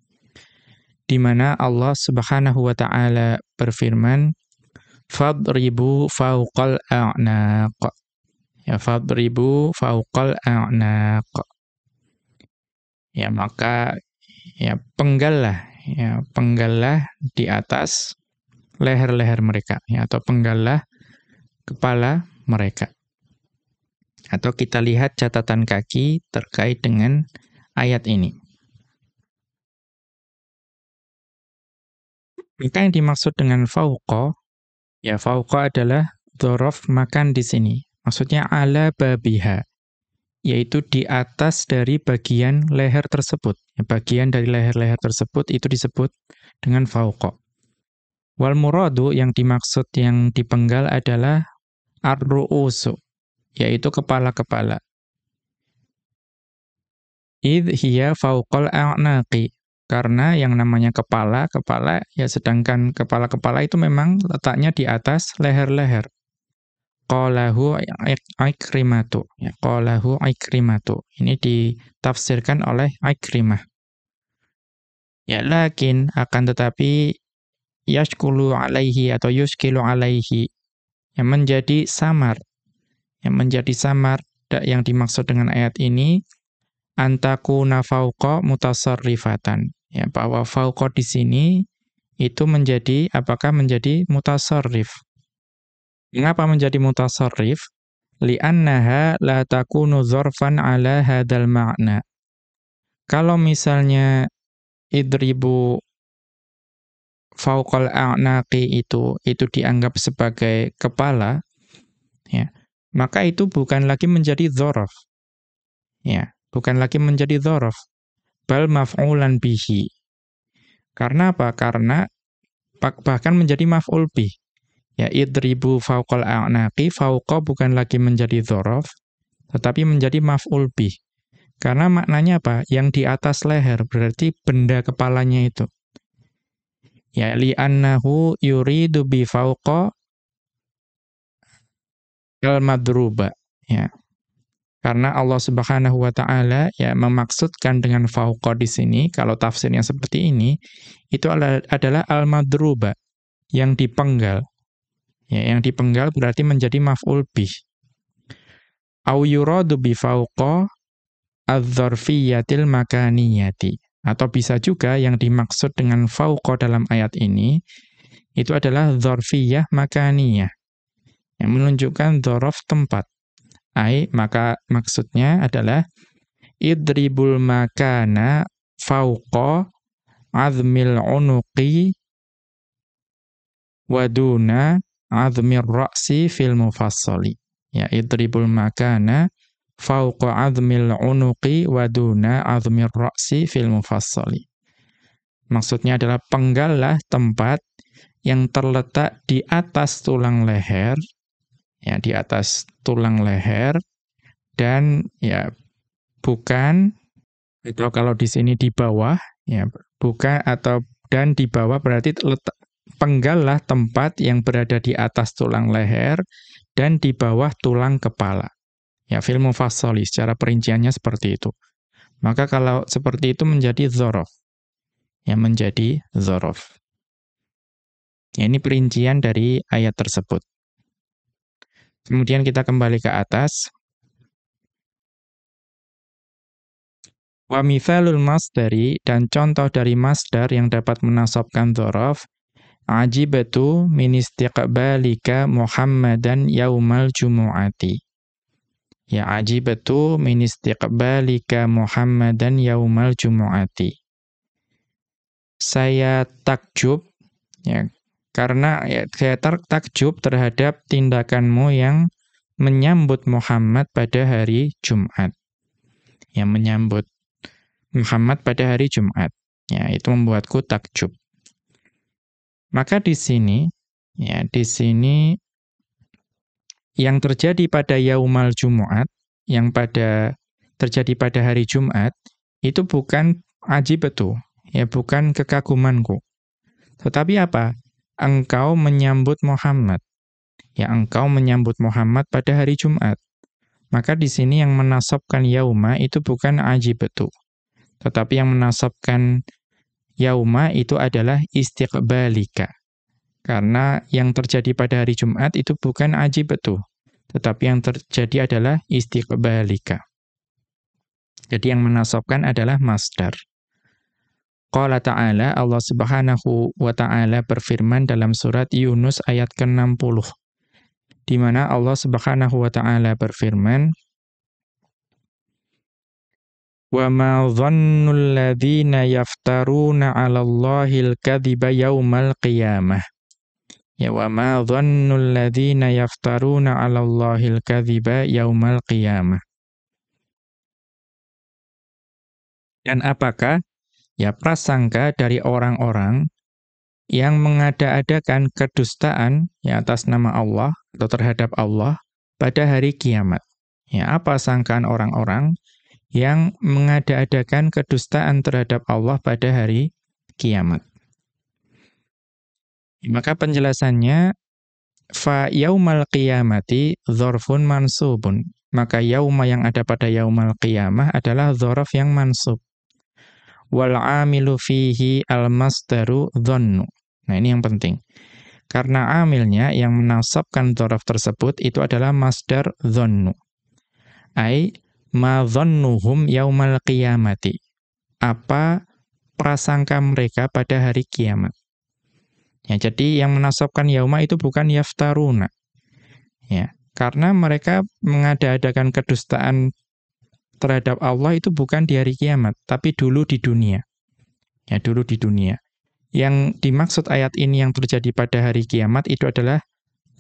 Speaker 1: Di mana Allah Subhanahu wa ta'ala berfirman, "Fadribu fawqal a'naq." Ya, fadribu fawqal a'naq. Ya, maka ya penggallah di atas leher-leher mereka, ya, atau penggallah kepala mereka. Atau kita lihat catatan kaki terkait dengan ayat ini. Maka yang dimaksud dengan fauqa, ya fauqa adalah dzaraf makan di sini. Maksudnya ala babiha, yaitu di atas dari bagian leher tersebut. Ya, bagian dari leher-leher tersebut itu disebut dengan fauqa. Wal muradu, yang dimaksud yang dipenggal adalah ar-ru'usu, yaitu kepala-kepala. Idh hiya fauqal a'naqi. Karena yang namanya kepala, ya sedangkan kepala-kepala itu memang letaknya di atas leher-leher. Qalahu Ikrimatu. Ya, qalahu Ikrimatu. Ini ditafsirkan oleh Ikrimah. Ya, lakin akan tetapi yashkulu alaihi atau yushkilu alaihi, yang menjadi samar. Yang dimaksud dengan ayat ini antakuna fauqa mutasarrifatan. Ya, bahwa fauqa di sini itu apakah menjadi mutasarrif? Mengapa menjadi mutasarrif? Li'annaha la takunu dzarfan ala hadzal ma'na. Kalau misalnya idribu fauqal a'naqi itu dianggap sebagai kepala, ya, maka itu bukan lagi menjadi dzaraf. Ya, bukan lagi menjadi dzaraf, bal maf'ulan bihi. Karena apa? Karena bahkan menjadi maf'ul bih. Ya, idribu fauqal a'naqi, fauqa bukan lagi menjadi dzaraf, tetapi menjadi maf'ul bih. Karena maknanya apa? Yang di atas leher, berarti benda kepalanya itu. Ya, li'annahu yuridu bi fauqa al-madruba. Ya. Karena Allah Subhanahu wa ta'ala ya memaksudkan dengan fauqa di sini, kalau tafsirnya seperti ini, itu adalah al-madruba, yang dipenggal. Ya, yang dipenggal berarti menjadi maf'ul bih. Au yuradu bi fauqa adz-dzarfiyyatil makaniyati. Atau bisa juga yang dimaksud dengan fauqa dalam ayat ini itu adalah dzarfiyyah makaniyah, yang menunjukkan dzaraf tempat. Maka maksudnya adalah idribul makana fauqa azmil unuqi waduna azmir ra'si fil mufassali. Ya, idribul makana fauqa azmil unuqi waduna azmir ra'si fil mufassali. Maksudnya adalah penggallah tempat yang terletak di atas tulang leher, ya, di atas tulang leher, dan ya bukan, atau kalau di sini di bawah, ya bukan, atau dan di bawah berarti penggallah tempat yang berada di atas tulang leher dan di bawah tulang kepala. Ya, fil mufassali, secara perinciannya seperti itu. Maka kalau seperti itu menjadi dzaraf. Ya, menjadi dzaraf. Ya, ini perincian dari ayat tersebut. Kemudian kita kembali ke atas. Wa mithalul masdari, dan contoh dari masdar yang dapat menasabkan dzaraf, ajibatu min istiqbalika Muhammadan yaumal jumu'ati. Ya, ajibatu min istiqbalika Muhammadan yaumal jumu'ati. Saya takjub, ya, karena ya, saya takjub terhadap tindakanmu yang menyambut Muhammad pada hari Jumat. Ya, menyambut Muhammad pada hari Jumat. Ya, itu membuatku takjub. Maka di sini, ya, di sini yang terjadi pada yaumal Jumu'at, yang terjadi pada hari Jumat, itu bukan ajibatu, ya, bukan kekagumanku. Tetapi apa? Engkau menyambut Muhammad. Ya, engkau menyambut Muhammad pada hari Jumat. Maka di sini yang menasabkan yauma itu bukan ajibatu. Tetapi yang menasabkan yauma itu adalah istiqbalika. Karena yang terjadi pada hari Jumat itu bukan ajibatu, tetapi yang terjadi adalah istiqbalika. Jadi yang menasabkan adalah masdar. Qala ta'ala, Allah Subhanahu wa ta'ala berfirman dalam surat Yunus ayat ke-60. Di mana Allah Subhanahu wa ta'ala berfirman, wa ma dhannul ladzina yaftaruna 'alallahil kadhiba yaumal qiyamah. Ya, wa ma dhannul ladzina yaftaruna 'alallahil kadhiba yaumal qiyamah. Dan apakah ya prasangka dari orang-orang yang mengada-adakan kedustaan ya atas nama Allah atau terhadap Allah pada hari kiamat. Ya, apa sangkaan orang-orang yang mengada-adakan kedustaan terhadap Allah pada hari kiamat. Maka penjelasannya, fa yaumal qiyamati dzarfun mansubun. Maka yauma yang ada pada yaumal qiyamah adalah dzaraf yang mansub. Wal amilu fihi al masdaru dhannu. Nah, ini yang penting. Karena amilnya yang menasabkan dzaraf tersebut itu adalah masdar dhannu. Ai ma dhannuhum yaumal qiyamati. Apa prasangka mereka pada hari kiamat. Ya, jadi yang menasabkan yauma itu bukan yaftaruna. Ya, karena mereka mengada-adakan kedustaan terhadap Allah itu bukan di hari kiamat, tapi dulu di dunia. Ya, dulu di dunia. Yang dimaksud ayat ini yang terjadi pada hari kiamat itu adalah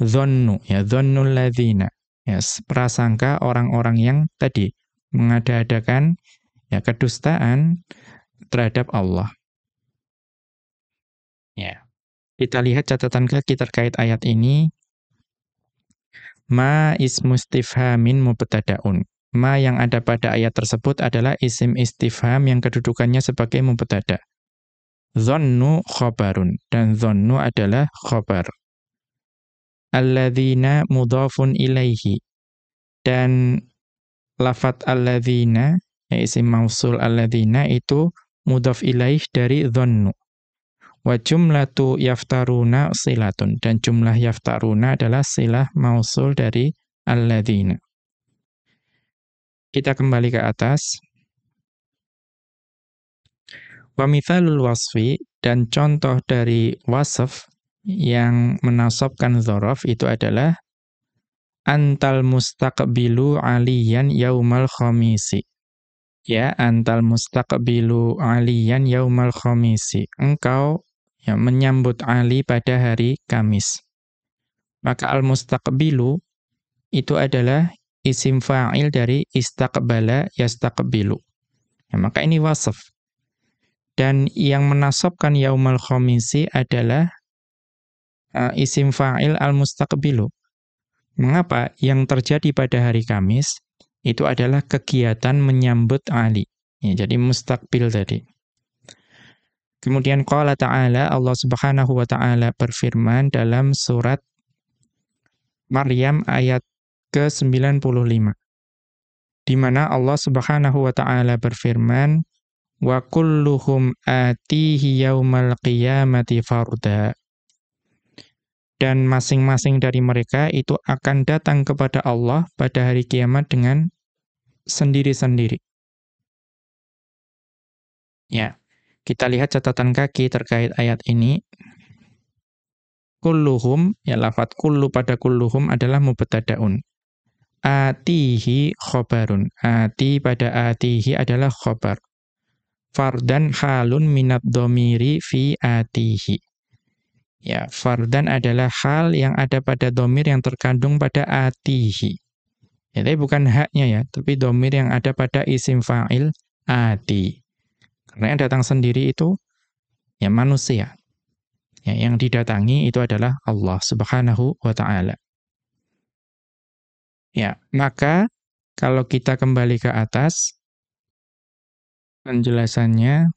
Speaker 1: dhannu, ya, dhannul ladzina. Ya, prasangka orang-orang yang tadi mengada-adakan ya kedustaan terhadap Allah. Ya. Kita lihat catatan kaki terkait ayat ini. Ma ismu istifhamin mubtada'un. Ma yang ada pada ayat tersebut adalah isim istifham yang kedudukannya sebagai mubtada'. Dhannu khabarun, dan dhannu adalah khabar. Alladzina mudhafun ilaihi, dan lafadz alladzina, isim mausul alladzina itu mudhaf ilaih dari dhannu. Wa jumlatu yaftaruna silatun, dan jumlah yaftaruna adalah silah mausul dari alladzina. Kita kembali ke atas. Wa mithalul wasfi, dan contoh dari wasf yang menasabkan dzaraf itu adalah antal mustaqbilu aliyan yaumal khamisi. Ya, antal mustaqbilu aliyan yaumal khamisi. Engkau ya, menyambut Ali pada hari Kamis. Maka al-mustaqbilu itu adalah isim fa'il dari istaqbala yastaqbilu. Ya, maka ini wasaf. Dan yang menasabkan yaumal khamisi adalah isim fa'il al-mustaqbilu. Mengapa? Yang terjadi pada hari Kamis itu adalah kegiatan menyambut Ali. Ya, jadi mustaqbil tadi. Kemudian qala ta'ala, Allah Subhanahu wa ta'ala berfirman dalam surat Maryam ayat ke-95. Di mana Allah Subhanahu wa ta'ala berfirman, wa kulluhum atihi yaumal qiyamati farda. Dan masing-masing dari mereka itu akan datang kepada Allah pada hari kiamat dengan sendiri-sendiri. Ya, kita lihat catatan kaki terkait ayat ini. Kulluhum, ya lafadz kullu pada kulluhum adalah mubtada'un. Atihi khobarun. Ati pada atihi adalah khobar. Fardan halun minad dhamiri fi atihi. Ya, fardan adalah hal yang ada pada dhamir yang terkandung pada atihi. Ya, tapi bukan haknya ya, tapi dhamir yang ada pada isim fa'il ati. Karena yang datang sendiri itu ya manusia. Ya, yang didatangi itu adalah Allah Subhanahu wa ta'ala. Ya, maka kalau kita kembali ke atas penjelasannya,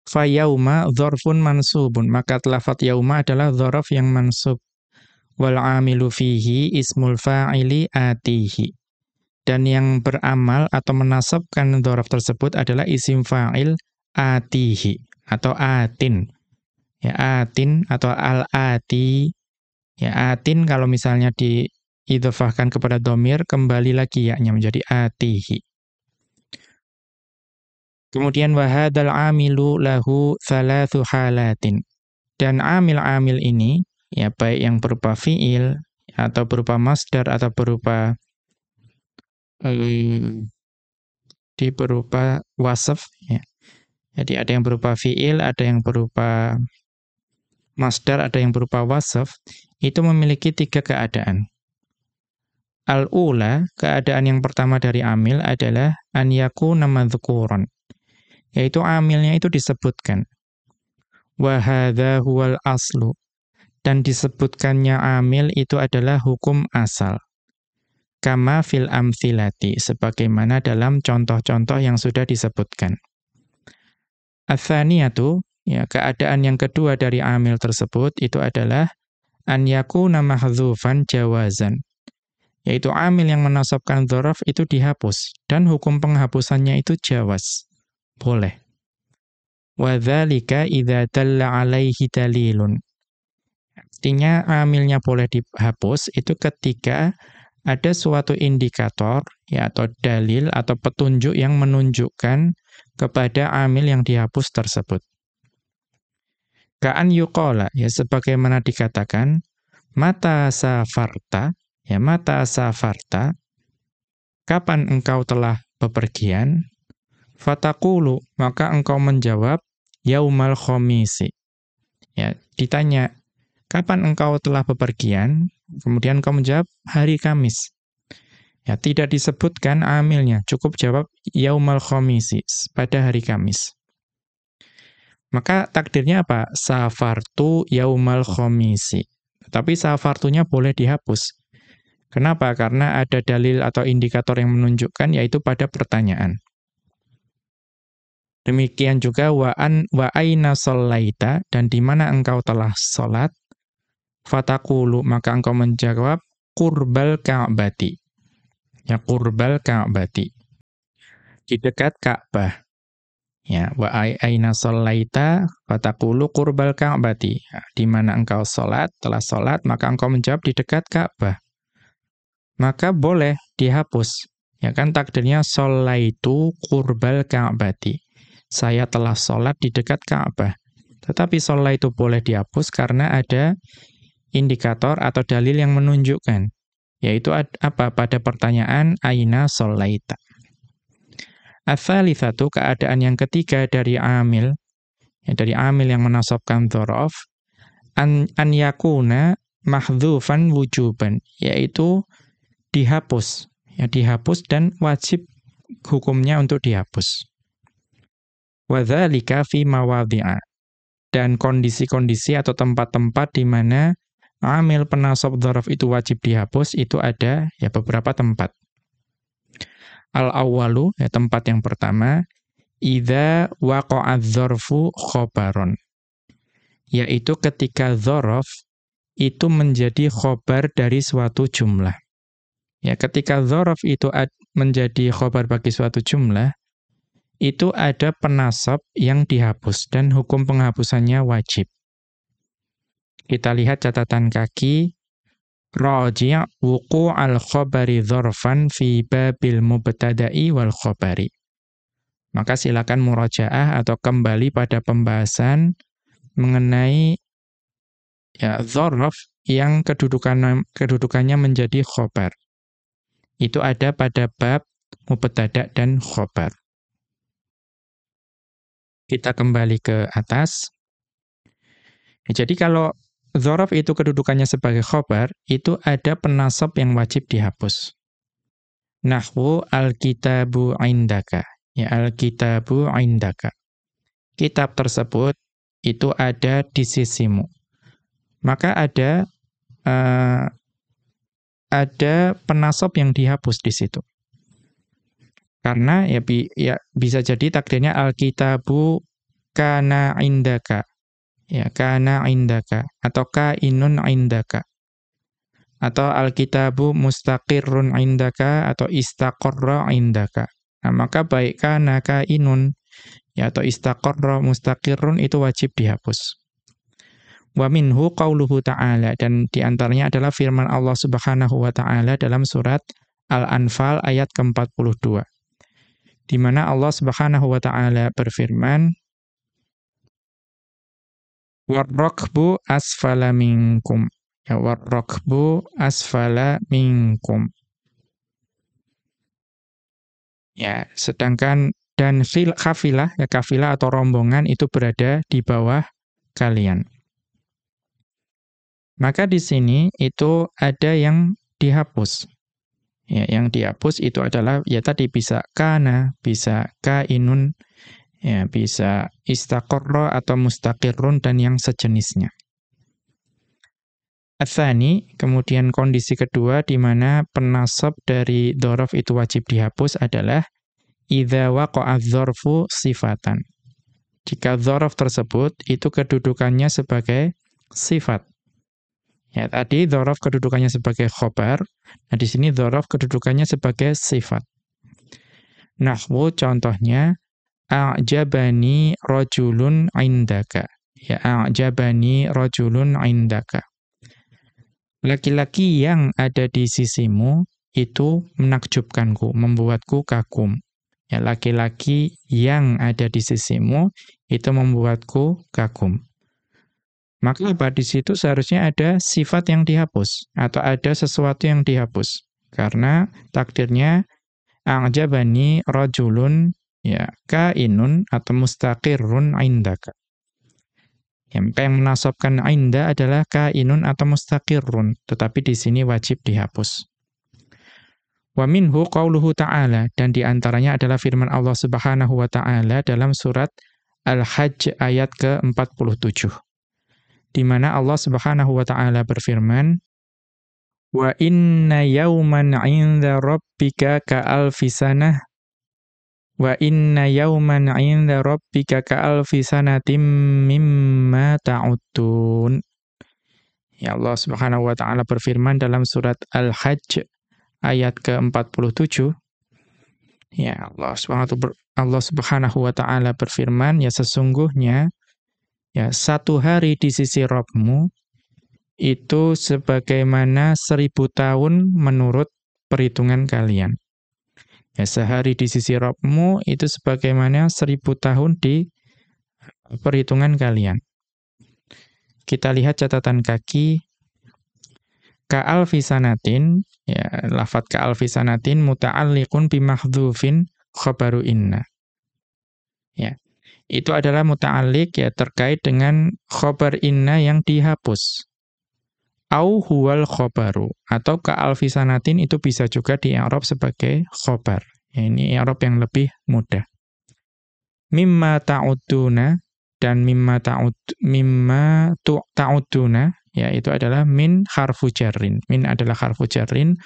Speaker 1: fa yauma dzarfun mansubun, maka lafadz yauma adalah dzaraf yang mansub. Wal amilu fihi ismul fa'ili atihi. Dan yang beramal atau menasabkan dzaraf tersebut adalah isim fa'il atihi atau atin. Ya, atin atau al-ati. Ya, atin kalau misalnya diidhofahkan kepada dhamir, kembali lagi ya-nya menjadi atihi. Kemudian wahadal amilu lahu thalathu halatin. Dan amil-amil ini, ya baik yang berupa fi'il, atau berupa masdar, atau berupa berupa wasaf. Ya. Jadi ada yang berupa fi'il, ada yang berupa masdar, ada yang berupa wasaf. Itu memiliki 3 keadaan. Al-ula, keadaan yang pertama dari amil adalah an yakuna madhkuran. Yaitu amilnya itu disebutkan. Wa hadza huwal aslu. Dan disebutkannya amil itu adalah hukum asal. Kama fil amthilati, sebagaimana dalam contoh-contoh yang sudah disebutkan. Ats-tsaniyatu, ya keadaan yang kedua dari amil tersebut itu adalah an yakuna mahdzufan jawazan. Yaitu amil yang menasabkan dzaraf itu dihapus dan hukum penghapusannya itu jawaz. Boleh. Wa dzalika idza dalla 'alaihi dalilun. Artinya amilnya boleh dihapus itu ketika ada suatu indikator ya atau dalil atau petunjuk yang menunjukkan kepada amil yang dihapus tersebut. Ka'an yuqala, ya sebagaimana dikatakan mata safarta, ya mata safarta, kapan engkau telah bepergian? Fataqulu, maka engkau menjawab yaumal khamisi. Ya, ditanya, kapan engkau telah bepergian? Kemudian engkau menjawab hari Kamis. Ya, tidak disebutkan amilnya, cukup jawab yaumal khamisi, pada hari Kamis. Maka takdirnya apa? Safartu yaumal khamisi. Tapi safartunya boleh dihapus. Kenapa? Karena ada dalil atau indikator yang menunjukkan yaitu pada pertanyaan. Demikian juga wa aina shallaita, dan di mana engkau telah salat? Fataqulu, maka engkau menjawab qurbal ka'bati. Ya, qurbal ka'bati. Di dekat Ka'bah. Ya, wa aina shallaita fataqulu qurbal ka'bati. Ya, di mana engkau salat, telah salat, maka engkau menjawab di dekat Ka'bah. Maka boleh dihapus. Ya kan takdirnya shallaitu qurbal ka'bati. Saya telah sholat di dekat Ka'bah. Tetapi sholat itu boleh dihapus karena ada indikator atau dalil yang menunjukkan. Yaitu apa? Pada pertanyaan, aina sholaita. Ats-tsalitsatu, keadaan yang ketiga dari amil, ya, dari amil yang menasabkan dzaraf, an yakuna mahdhufan wujuban, yaitu dihapus, ya, dihapus dan wajib hukumnya untuk dihapus. Wa dzalika fi mawadhi'a, dan kondisi-kondisi atau tempat-tempat di mana amil penasab dzaraf itu wajib dihapus itu ada ya beberapa tempat. Al-awwalu, ya, tempat yang pertama, idza waqa'a dzarfu khobaron, yaitu ketika dzaraf itu menjadi khobar dari suatu jumlah. Ya, ketika dzaraf itu menjadi khobar bagi suatu jumlah, itu ada penasab yang dihapus dan hukum penghapusannya wajib. Kita lihat catatan kaki, raji' wuqu'al khabari dzarfan fi babil mubtada'i wal khabari. Maka silakan murajaah atau kembali pada pembahasan mengenai ya dzaraf yang kedudukannya menjadi khabar. Itu ada pada bab mubtada' dan khabar. Kita kembali ke atas. Jadi kalau dzaraf itu kedudukannya sebagai khabar, itu ada penasab yang wajib dihapus. Nahwu al-kitabu indaka. Ya, al-kitabu indaka. Kitab tersebut itu ada di sisimu. Maka ada penasab yang dihapus di situ. Karena ya bisa jadi takdirnya al-kitabu kana indaka. Ya, kana indaka atau kainun indaka. Atau al-kitabu mustaqirrun indaka atau istaqarra indaka. Nah, maka baik kana kainun ya atau istaqarra mustaqirrun itu wajib dihapus. Wa minhu qauluhu ta'ala, dan diantaranya adalah firman Allah Subhanahu wa ta'ala dalam surat Al-Anfal ayat ke-42. Di mana Allah Subhanahu wa ta'ala berfirman, warrakbu asfala minkum. Ya, warrakbu asfala minkum. Ya, sedangkan dan kafilah, ya kafilah atau rombongan itu berada di bawah kalian. Maka di sini itu ada yang dihapus. Ya, yang dihapus itu adalah ya tadi bisa kana, bisa kainun, ya bisa istaqarra atau mustaqirrun dan yang sejenisnya. Atsani, kemudian kondisi kedua di mana penasab dari dzaraf itu wajib dihapus adalah idza waqa'a dzarfu sifatan. Jika dzaraf tersebut itu kedudukannya sebagai sifat. Ya, tadi dzaraf kedudukannya sebagai khobar. Nah, di sini dzaraf kedudukannya sebagai sifat. Nahwu contohnya a'jabani rajulun indaka. Ya, a'jabani rajulun indaka. Laki-laki yang ada di sisimu itu menakjubkanku, membuatku kagum. Ya, laki-laki yang ada di sisimu itu membuatku kagum. Maka di situ seharusnya ada sifat yang dihapus atau ada sesuatu yang dihapus. Karena takdirnya a'jabani rajulun ya kainun atau mustaqirrun indaka. Ya, maka yang menasabkan inda adalah kainun atau mustaqirrun, tetapi di sini wajib dihapus. Wa minhu qauluhu ta'ala, dan di antaranya adalah firman Allah Subhanahu wa ta'ala dalam surat Al-Hajj ayat ke-47. Di mana Allah Subhanahu wa ta'ala berfirman, wa inna yawman 'inda rabbika ka'alfi sanah wa inna yawman 'inda rabbika ka'alfi sanatim mimma ta'uddun. Ya, Allah Subhanahu wa ta'ala berfirman dalam surat Al-Hajj ayat ke-47. Ya, Allah Subhanahu wa ta'ala berfirman, ya sesungguhnya ya, satu hari di sisi Rabbmu itu sebagaimana 1000 tahun menurut perhitungan kalian. Ya, sehari di sisi Rabbmu itu sebagaimana 1000 tahun di perhitungan kalian. Kita lihat catatan kaki. Ka'alfi sanatin, ya, lafadz ka'alfi sanatin muta'alliqun bimahdhufin khabaru inna. Ya. itu adalah muta'alliq ya terkait dengan khobar inna yang dihapus. Au huwal khobaru, atau ka alfisanatin itu bisa juga di i'rab sebagai khobar. Ya, ini i'rab yang lebih mudah. Mimma ta'uduna, dan mimma ta'uduna, ya itu adalah min harfu jarrin. Min adalah harfu jarrin,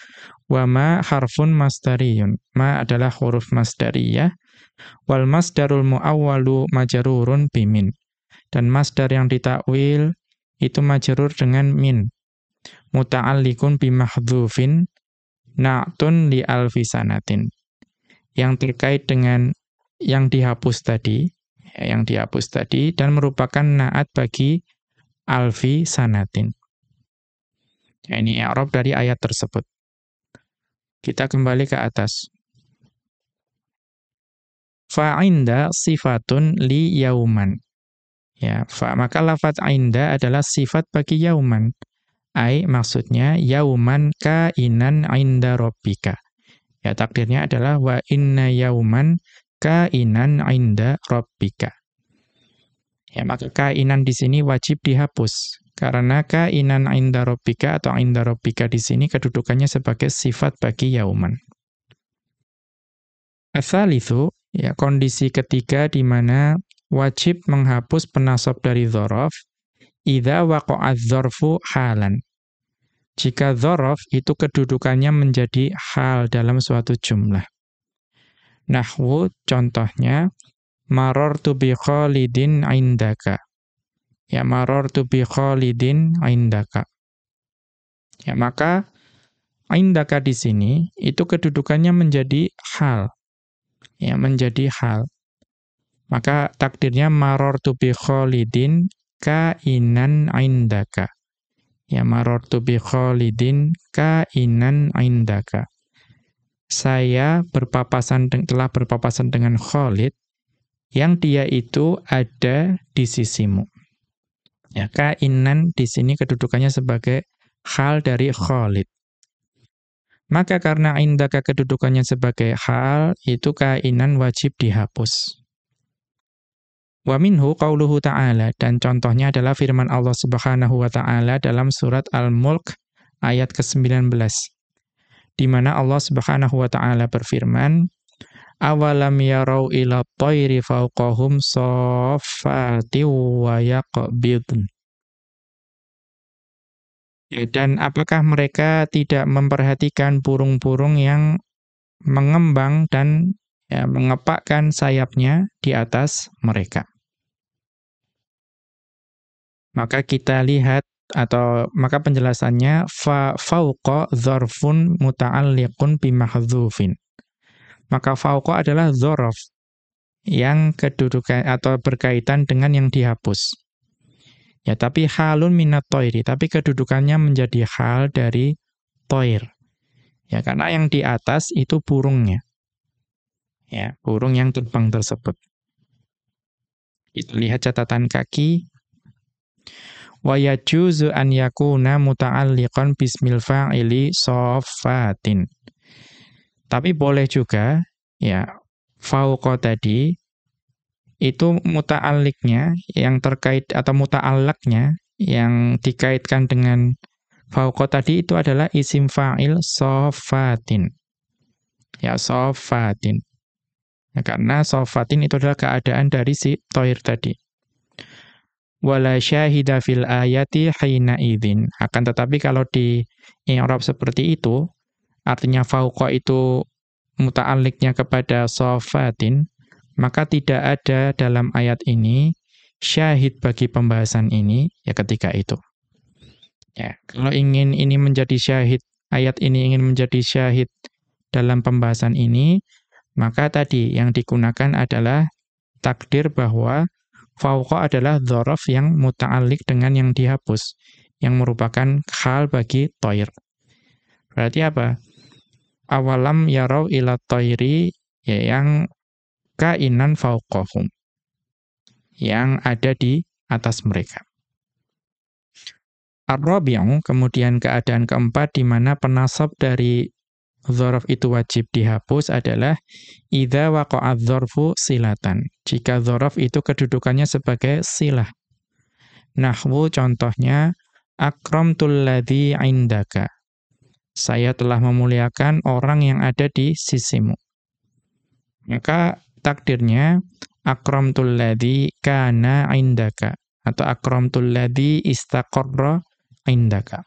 Speaker 1: wa ma harfun masdariyun. Ma adalah huruf masdariyah, wal masdarul muawwalu majrurun bimin. Dan masdar yang ditakwil itu majrur dengan min. Muta'alliqun bimahdhufin na'tun li alfisanatin. Yang terkait dengan yang dihapus tadi, dan merupakan na'at bagi alfi sanatin. Ya, ini i'rab dari ayat tersebut. Kita kembali ke atas. Fa'inda sifatun li yauman. Ya, maka lafaz inda adalah sifat bagi yauman. Maksudnya yauman kainan inda rabbika. Ya, takdirnya adalah wa inna yauman kainan inda rabbika. Ya, maka kainan di sini wajib dihapus karena kainan inda rabbika atau inda rabbika di sini kedudukannya sebagai sifat bagi yauman. Ats-tsalitsu, ya, kondisi ketiga di mana wajib menghapus penasab dari dzaraf idza waqa'a dzarfu halan. Jika dzaraf itu kedudukannya menjadi hal dalam suatu jumlah. Nahwu contohnya marartu bi Khalidin indaka. Ya, marartu bi Khalidin indaka. Ya, maka indaka di sini itu kedudukannya menjadi hal. Ya, menjadi hal. Maka takdirnya marartu bi Khalidin kainan indaka. Ya, marartu bi Khalidin kainan indaka. Saya telah berpapasan dengan Khalid yang dia itu ada di sisimu. Ya, kainan di sini kedudukannya sebagai hal dari Khalid. Maka karena indaka kedudukannya sebagai hal, itu kainan wajib dihapus. Wa minhu qauluhu ta'ala, dan contohnya adalah firman Allah Subhanahu wa taala dalam surat Al-Mulk ayat ke-19. Di mana Allah Subhanahu wa taala berfirman, awalam yarau ila thairi fawqahum saffati wa yaqbidun. Ya, dan apakah mereka tidak memperhatikan burung-burung yang mengembang dan ya, mengepakkan sayapnya di atas mereka? Maka kita lihat maka penjelasannya fauqa dzarfun muta'alliqun bimahdhufin. Maka fauqa adalah dzaraf yang kedudukan atau berkaitan dengan yang dihapus. Ya, tapi halun minat thairi, tapi kedudukannya menjadi hal dari thair. Ya, karena yang di atas itu burungnya. Ya, burung yang terbang tersebut. Kita lihat catatan kaki. Wa yajuzu an yakuna muta'alliqan bismil fa'ili saffatin. Tapi boleh juga ya fauqa tadi itu muta'alliqnya yang terkait atau muta'allaqnya yang dikaitkan dengan fauqa tadi itu adalah isim fa'il saffatin. Ya, saffatin. Ya, karena saffatin itu adalah keadaan dari si thair tadi. Wala syahida fil ayati hina idzin. Akan tetapi kalau di i'rab seperti itu, artinya fauqa itu muta'alliqnya kepada safatin, maka tidak ada dalam ayat ini syahid bagi pembahasan ini ya ketika itu. Ya, kalau ingin ini menjadi syahid, ayat ini ingin menjadi syahid dalam pembahasan ini, maka tadi yang digunakan adalah takdir bahwa fauqa adalah dzaraf yang muta'alliq dengan yang dihapus, yang merupakan hal bagi thair. Berarti apa? Awalam yarau ila thairi, ya, yang kainan fauqahum, yang ada di atas mereka. Ar-rabi'u, kemudian keadaan keempat di mana penasab dari dzaraf itu wajib dihapus adalah idza waqa'a dzarfu silatan. Jika dzaraf itu kedudukannya sebagai silah. Nahwu contohnya akramtul ladzi indaka. Saya telah memuliakan orang yang ada di sisimu. Maka takdirnya akramtul ladzi kana indaka atau akramtul ladzi istaqarra indaka.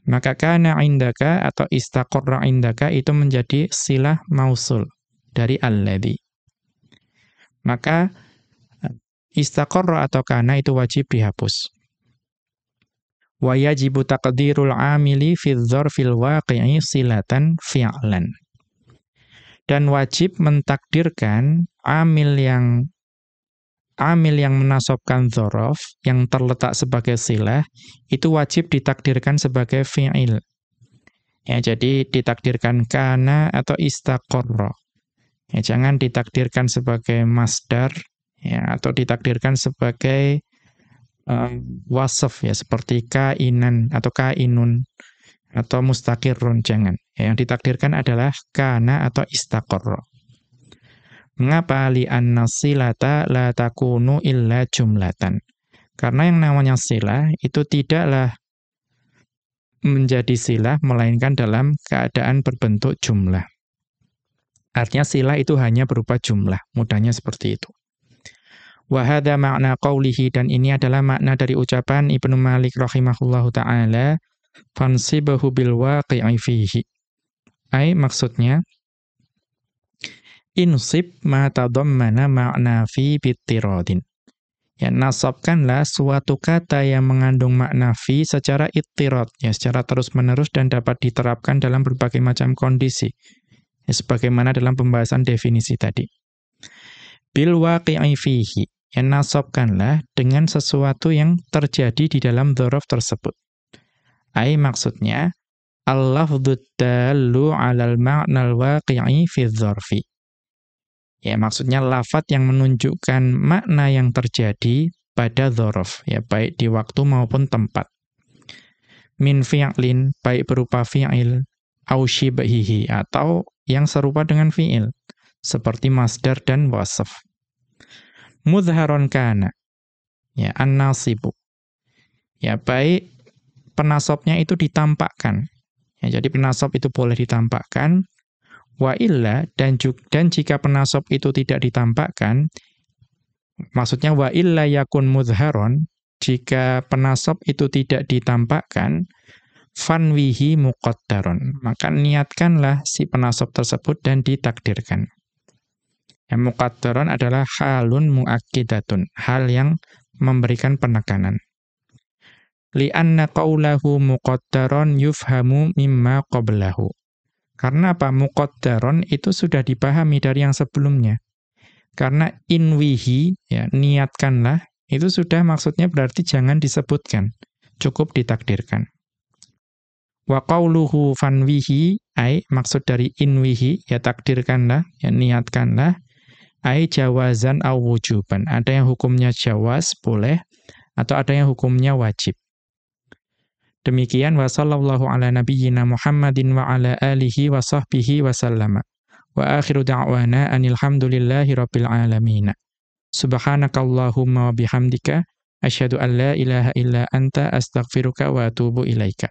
Speaker 1: Maka kana indaka atau istaqarra indaka itu menjadi silah mausul dari alladzi. Maka istaqarra atau kana itu wajib dihapus. Wa yajibu taqdirul amili fi dzarfil waqi'i silatan fi'lan. Dan wajib mentakdirkan amil yang menasabkan dzaraf yang terletak sebagai silah itu wajib ditakdirkan sebagai fi'il. Ya, jadi ditakdirkan kana atau istaqarra. Ya, jangan ditakdirkan sebagai masdar ya, atau ditakdirkan sebagai wasaf ya, seperti kainan atau kainun atau mustaqirrun, jangan. Ya, yang ditakdirkan adalah kana atau istaqarra. Mengapa? Li'anna silata la takunu illa jumlatan. Karena yang namanya silah itu tidaklah menjadi silah melainkan dalam keadaan berbentuk jumlah. Artinya silah itu hanya berupa jumlah, mudahnya seperti itu. Wa hadza ma'na qawlihi, dan ini adalah makna dari ucapan Ibnu Malik rahimahullahu taala, fansibahu bil waqi'i fihi. Maksudnya insib ma tadammana ma'na fi bittiradin. Ya, nasabkanlah suatu kata yang mengandung makna fi secara ittirad, ya, secara terus-menerus dan dapat diterapkan dalam berbagai macam kondisi. Ya, sebagaimana dalam pembahasan definisi tadi. Bil waqi'i fihi, ya, nasabkanlah dengan sesuatu yang terjadi di dalam dzaraf tersebut. Maksudnya al-lafdhu dallu 'alal ma'nal waqi'i fi dzarfi. Ya, maksudnya lafadz yang menunjukkan makna yang terjadi pada dzaraf, ya, baik di waktu maupun tempat. Min fi'lin, baik berupa fi'il, au shibhihi, atau yang serupa dengan fi'il, seperti masdar dan wasaf. Mudharon kana, ya, an-nasibu. Ya, baik penasabnya itu ditampakkan. Ya, jadi penasab itu boleh ditampakkan. Wa illa, dan jika penasab itu tidak ditampakkan, maksudnya wa illa yakun mudharon, jika penasab itu tidak ditampakkan, fanwihi muqaddaron, maka niatkanlah si penasab tersebut dan ditakdirkan. Yang muqaddaron adalah halun muakkidatun, hal yang memberikan penekanan. Li'anna qawlahu muqaddaron yufhamu mimma qablahu. Karena apa? Muqaddaron itu sudah dipahami dari yang sebelumnya. Karena inwihi, ya, niatkanlah, itu sudah maksudnya berarti jangan disebutkan, cukup ditakdirkan. Wa qawluhu fanwihi, maksud dari inwihi, ya takdirkanlah, ya niatkanlah, jawazan aw wujuban. Ada yang hukumnya jawaz, boleh, atau ada yang hukumnya wajib. Demikian wa sallallahu ala nabiyyina Muhammadin wa ala alihi wa sahbihi wa sallama. Wa akhiru da'wana anil hamdulillahi rabbil alamin. Subhanakallahumma wa bihamdika asyhadu an la ilaha illa anta astaghfiruka wa atubu ilaika.